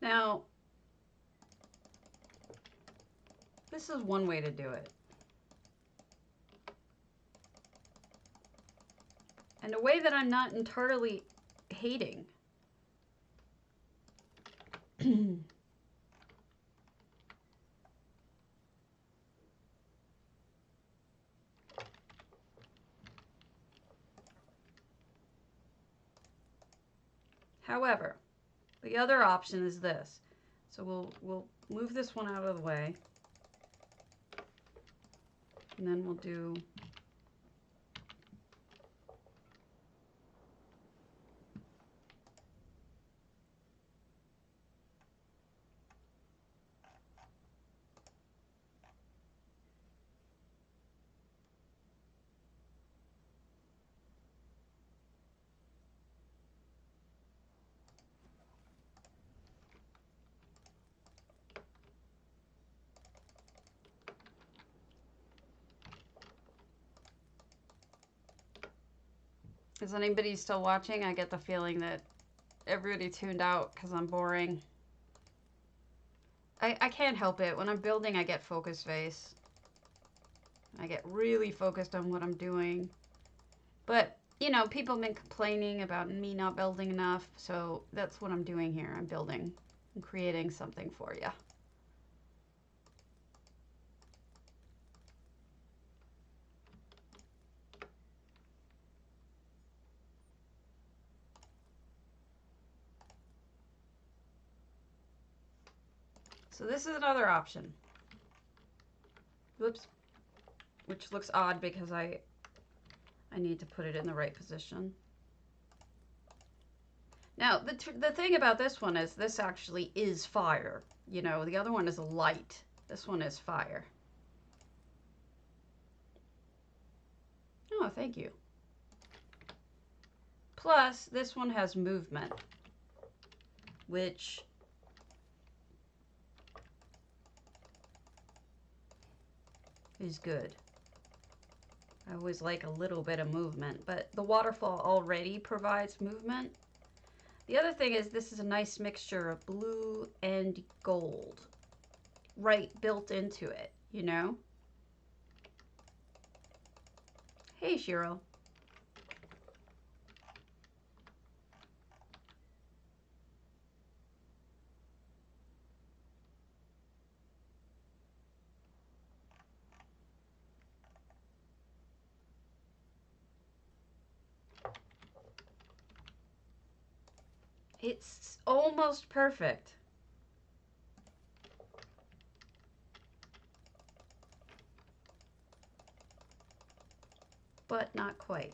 Now, this is one way to do it. And a way that I'm not entirely hating. However, the other option is this. So we'll move this one out of the way. And then we'll do Is anybody still watching? I get the feeling that everybody tuned out because I'm boring. I can't help it. When I'm building, I get focus face. I get really focused on what I'm doing. But, you know, people have been complaining about me not building enough. So that's what I'm doing here. I'm building. I'm creating something for you. So this is another option. Whoops. Which looks odd because I need to put it in the right position. Now, the thing about this one is this actually is fire. You know, the other one is light. This one is fire. Oh, thank you. Plus, this one has movement, which is good. I always like a little bit of movement, but the waterfall already provides movement. The other thing is this is a nice mixture of blue and gold, right, built into it, you know? Hey, Shiro. It's almost perfect. But not quite.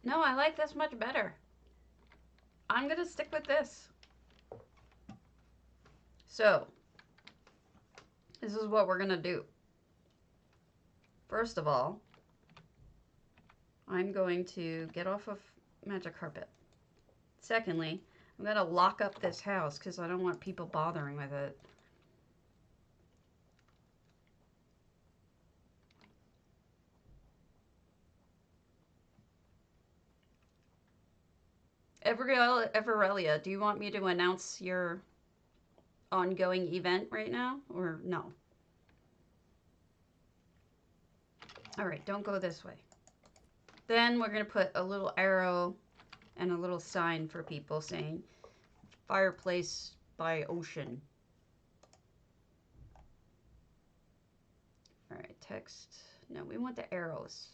No, I like this much better. I'm gonna stick with this. So, this is what we're gonna do. First of all, I'm going to get off of magic carpet. Secondly, I'm gonna lock up this house because I don't want people bothering with it. Everelia, do you want me to announce your ongoing event right now, or no? All right, don't go this way. Then we're going to put a little arrow and a little sign for people saying, fireplace by ocean. All right, text. No, we want the arrows.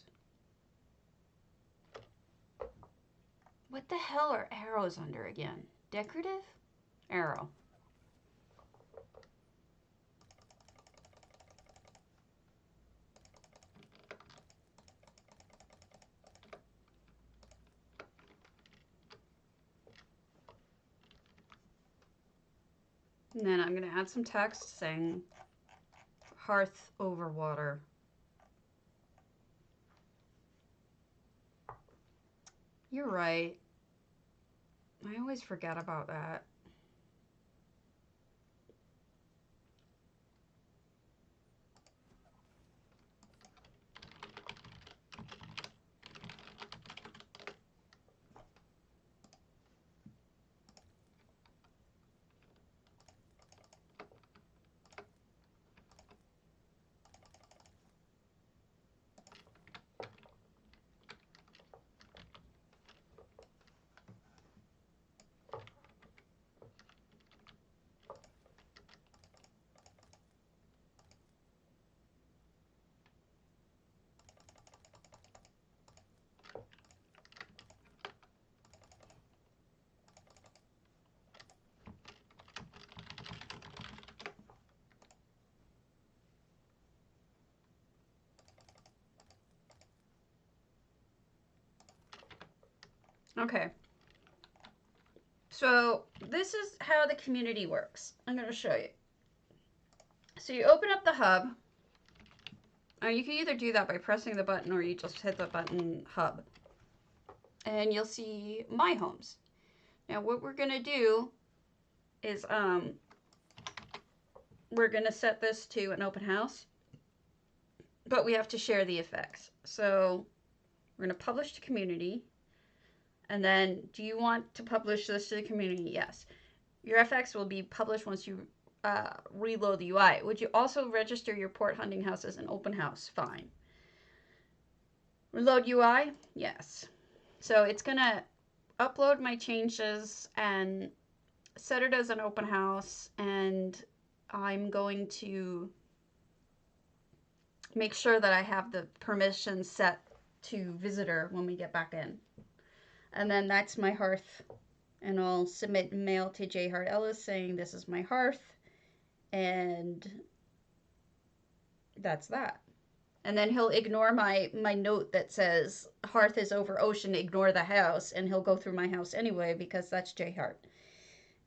What the hell are arrows under again? Decorative? Arrow. And then I'm going to add some text saying hearth over water. You're right. I always forget about that. Okay. So this is how the community works. I'm going to show you. So you open up the hub. You can either do that by pressing the button or you just hit the button hub. And you'll see my homes. Now what we're going to do is we're going to set this to an open house. But we have to share the effects. So we're going to publish to community. And then, do you want to publish this to the community? Yes. Your FX will be published once you reload the UI. Would you also register your port hunting house as an open house? Fine. Reload UI? Yes. So it's going to upload my changes and set it as an open house. And I'm going to make sure that I have the permissions set to visitor when we get back in. And then that's my hearth. And I'll submit mail to J. Hart Ellis saying this is my hearth. And that's that. And then he'll ignore my note that says hearth is over ocean, ignore the house. And he'll go through my house anyway because that's J. Hart,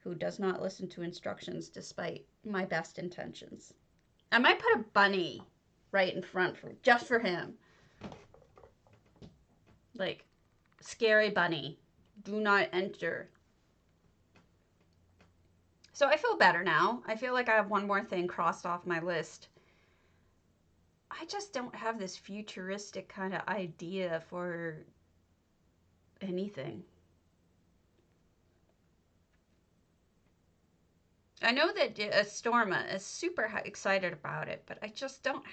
who does not listen to instructions despite my best intentions. I might put a bunny right in front just for him. Like, scary bunny, do not enter. So I feel better now. I feel like I have one more thing crossed off my list. I just don't have this futuristic kind of idea for anything. I know that Storma is super excited about it, but I just don't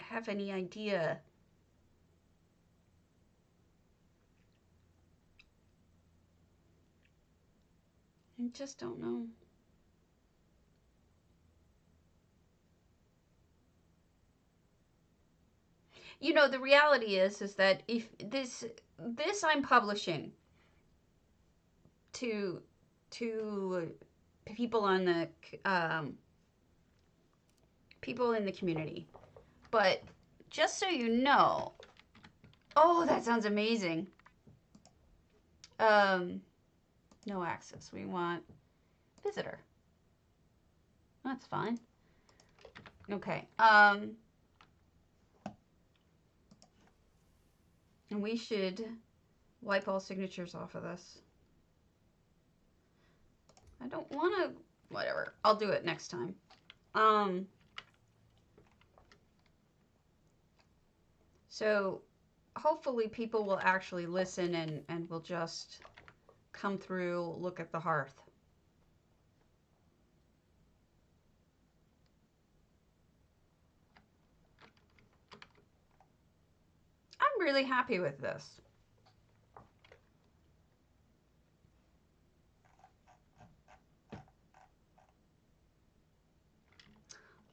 have any idea I just don't know. You know, the reality is that if this I'm publishing to to people on the people in the community, but just so you know, oh, that sounds amazing. No access. We want visitor. That's fine. Okay. And we should wipe all signatures off of this. I don't want to, whatever. I'll do it next time. So hopefully people will actually listen and will just come through, look at the hearth. I'm really happy with this.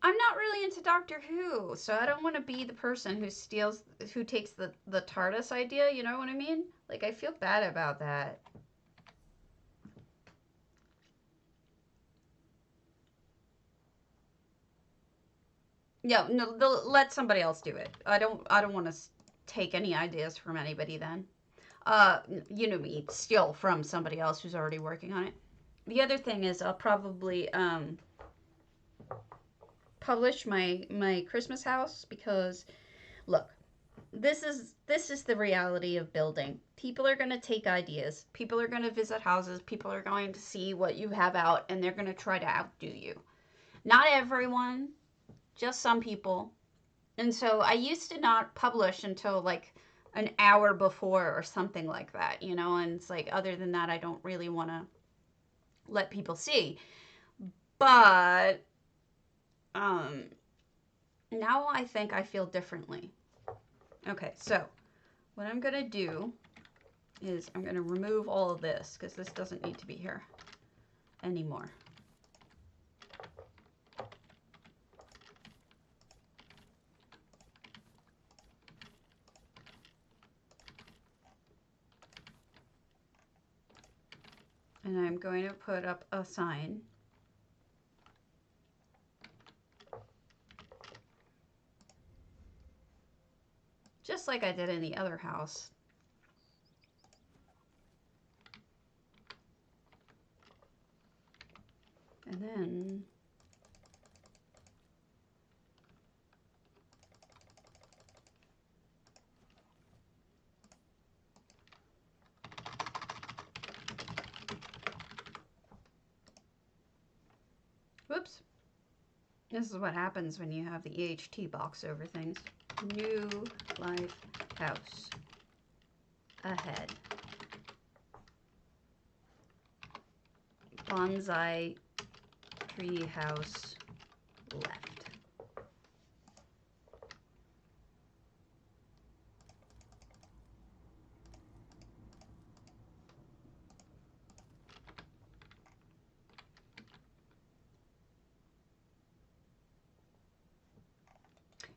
I'm not really into Doctor Who, so I don't want to be the person who takes the TARDIS idea, you know what I mean? Like, I feel bad about that. Yeah, no, let somebody else do it. I don't want to take any ideas from anybody then. You know me, steal from somebody else who's already working on it. The other thing is I'll probably publish my Christmas house because look, this is the reality of building. People are going to take ideas. People are going to visit houses. People are going to see what you have out and they're going to try to outdo you. Not everyone, just some people. And so I used to not publish until like an hour before or something like that, you know, and it's like other than that I don't really want to let people see. But now I think I feel differently. Okay, so what I'm going to do is I'm going to remove all of this because this doesn't need to be here anymore. And I'm going to put up a sign. Just like I did in the other house. And then whoops. This is what happens when you have the EHT box over things. New life house ahead. Bonsai tree house left.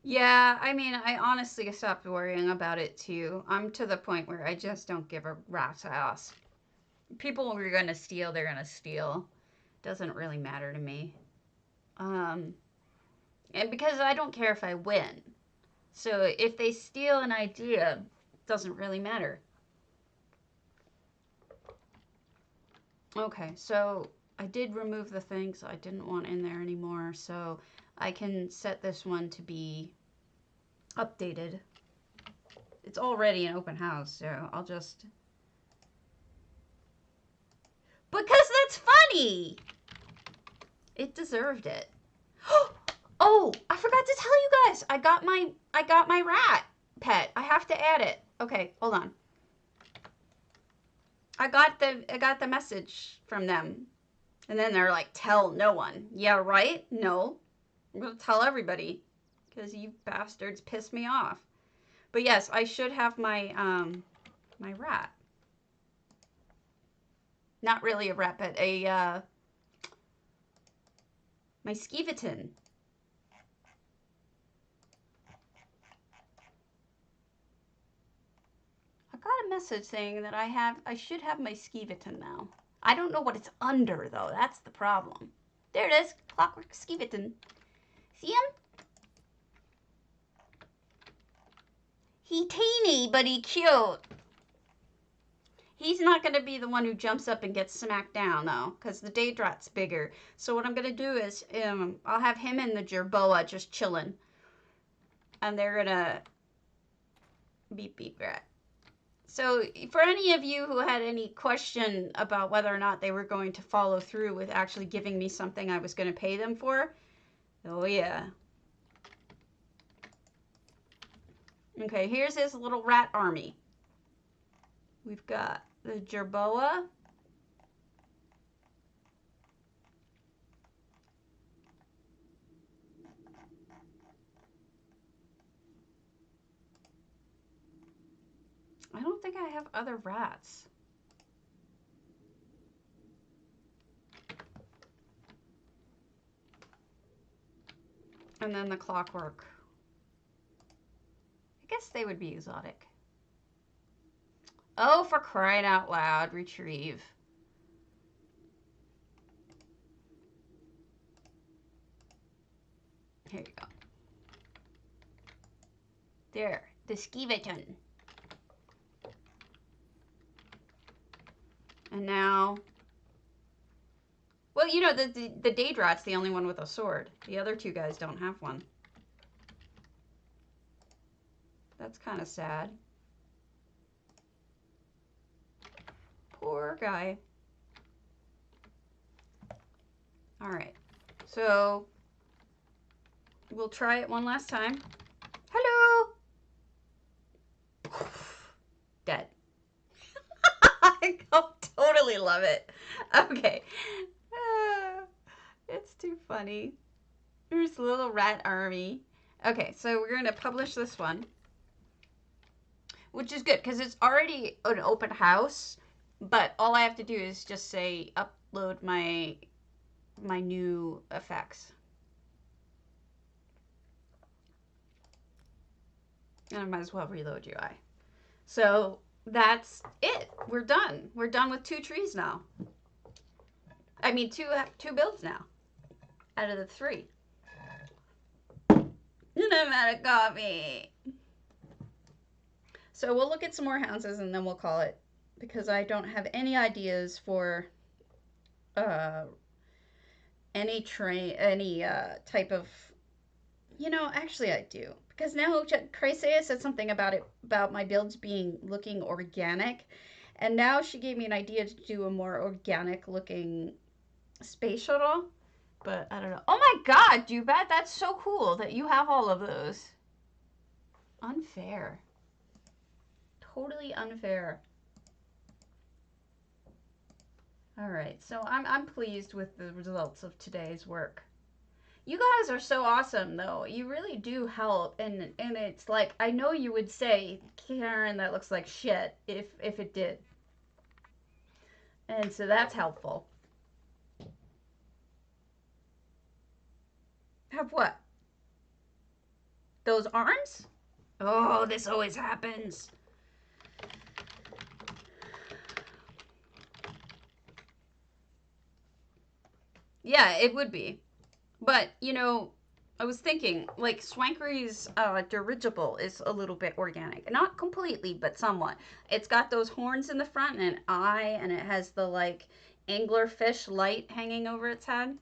Yeah, I mean, I honestly stopped worrying about it too. I'm to the point where I just don't give a rat's ass. People are going to steal, they're going to steal. Doesn't really matter to me. And because I don't care if I win. So if they steal an idea, it doesn't really matter. Okay, so I did remove the things I didn't want in there anymore. So I can set this one to be updated. It's already an open house, so I'll just... Because that's funny! It deserved it. Oh, I forgot to tell you guys. I got my rat pet. I have to add it. Okay, hold on. I got the message from them. And then they're like, tell no one. Yeah, right? No. I'm going to tell everybody. Because you bastards piss me off. But yes, I should have my, my rat. Not really a rat, but my skeeveton. I got a message saying that I should have my skeeveton now. I don't know what it's under, though. That's the problem. There it is. Clockwork skeeveton. See him? He teeny, but he cute. He's not going to be the one who jumps up and gets smacked down, though, because the Daedrat's bigger. So what I'm going to do is I'll have him and the jerboa just chilling. And they're going to beep, beep, rat. So for any of you who had any question about whether or not they were going to follow through with actually giving me something I was going to pay them for, oh yeah. Okay, here's his little rat army. We've got the jerboa. I don't think I have other rats. And then the clockwork. I guess they would be exotic. Oh, for crying out loud, retrieve. Here you go. There, the skeeveton. And now, well, you know, the Daedrat's the only one with a sword. The other two guys don't have one. That's kind of sad. Poor guy. All right, so we'll try it one last time. Hello. Dead. I totally love it. Okay. It's too funny. There's a little rat army. Okay, so we're going to publish this one, which is good because it's already an open house, but all I have to do is just say upload my new effects. And I might as well reload UI. So that's it. We're done. We're done with 2 trees now. I mean, two builds now out of the 3. And I'm out of coffee. So we'll look at some more houses and then we'll call it, because I don't have any ideas for any type of, you know, actually I do. Because now Chrysaea said something about my builds looking organic, and now she gave me an idea to do a more organic looking space shuttle, but I don't know. Oh my god, Dubat, that's so cool that you have all of those. Unfair. Totally unfair. All right, so I'm pleased with the results of today's work. You guys are so awesome, though. You really do help, and it's like, I know you would say, Karen, that looks like shit, if it did. And so that's helpful. Have what? Those arms? Oh, this always happens. Yeah, it would be. But, you know, I was thinking, like, Swankery's dirigible is a little bit organic. Not completely, but somewhat. It's got those horns in the front and an eye, and it has the, like, anglerfish light hanging over its head.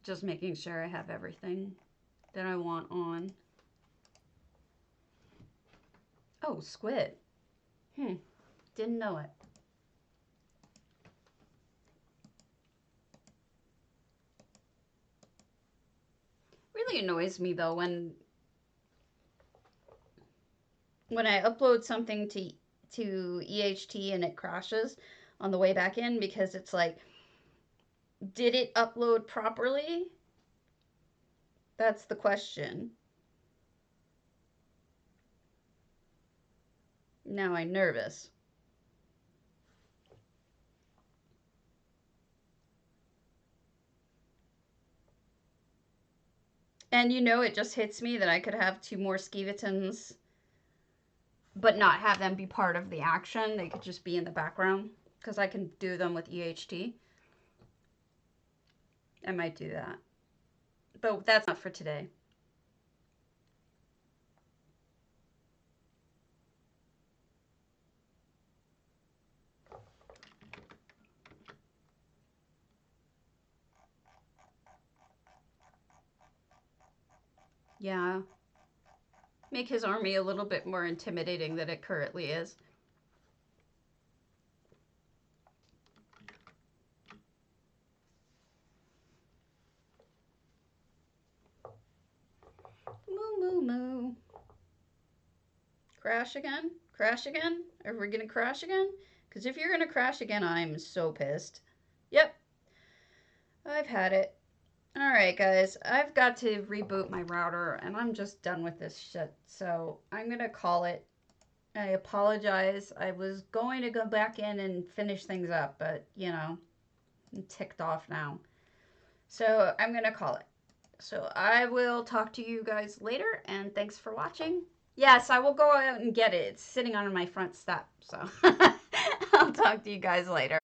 Just making sure I have everything that I want on. Oh, squid. Didn't know it. Really annoys me though when I upload something to EHT and it crashes on the way back in, because it's like, did it upload properly? That's the question. Now I'm nervous. And you know, it just hits me that I could have 2 more skeletons, but not have them be part of the action. They could just be in the background, because I can do them with EHT. I might do that. But that's not for today. Yeah. Make his army a little bit more intimidating than it currently is. Moo, moo, moo. Crash again? Crash again? Are we gonna crash again? Because if you're gonna crash again, I'm so pissed. Yep. I've had it. Alright, guys. I've got to reboot my router, and I'm just done with this shit. So, I'm gonna call it. I apologize. I was going to go back in and finish things up, but, you know, I'm ticked off now. So, I'm gonna call it. So, I will talk to you guys later, and thanks for watching. Yes, I will go out and get it. It's sitting on my front step, so I'll talk to you guys later.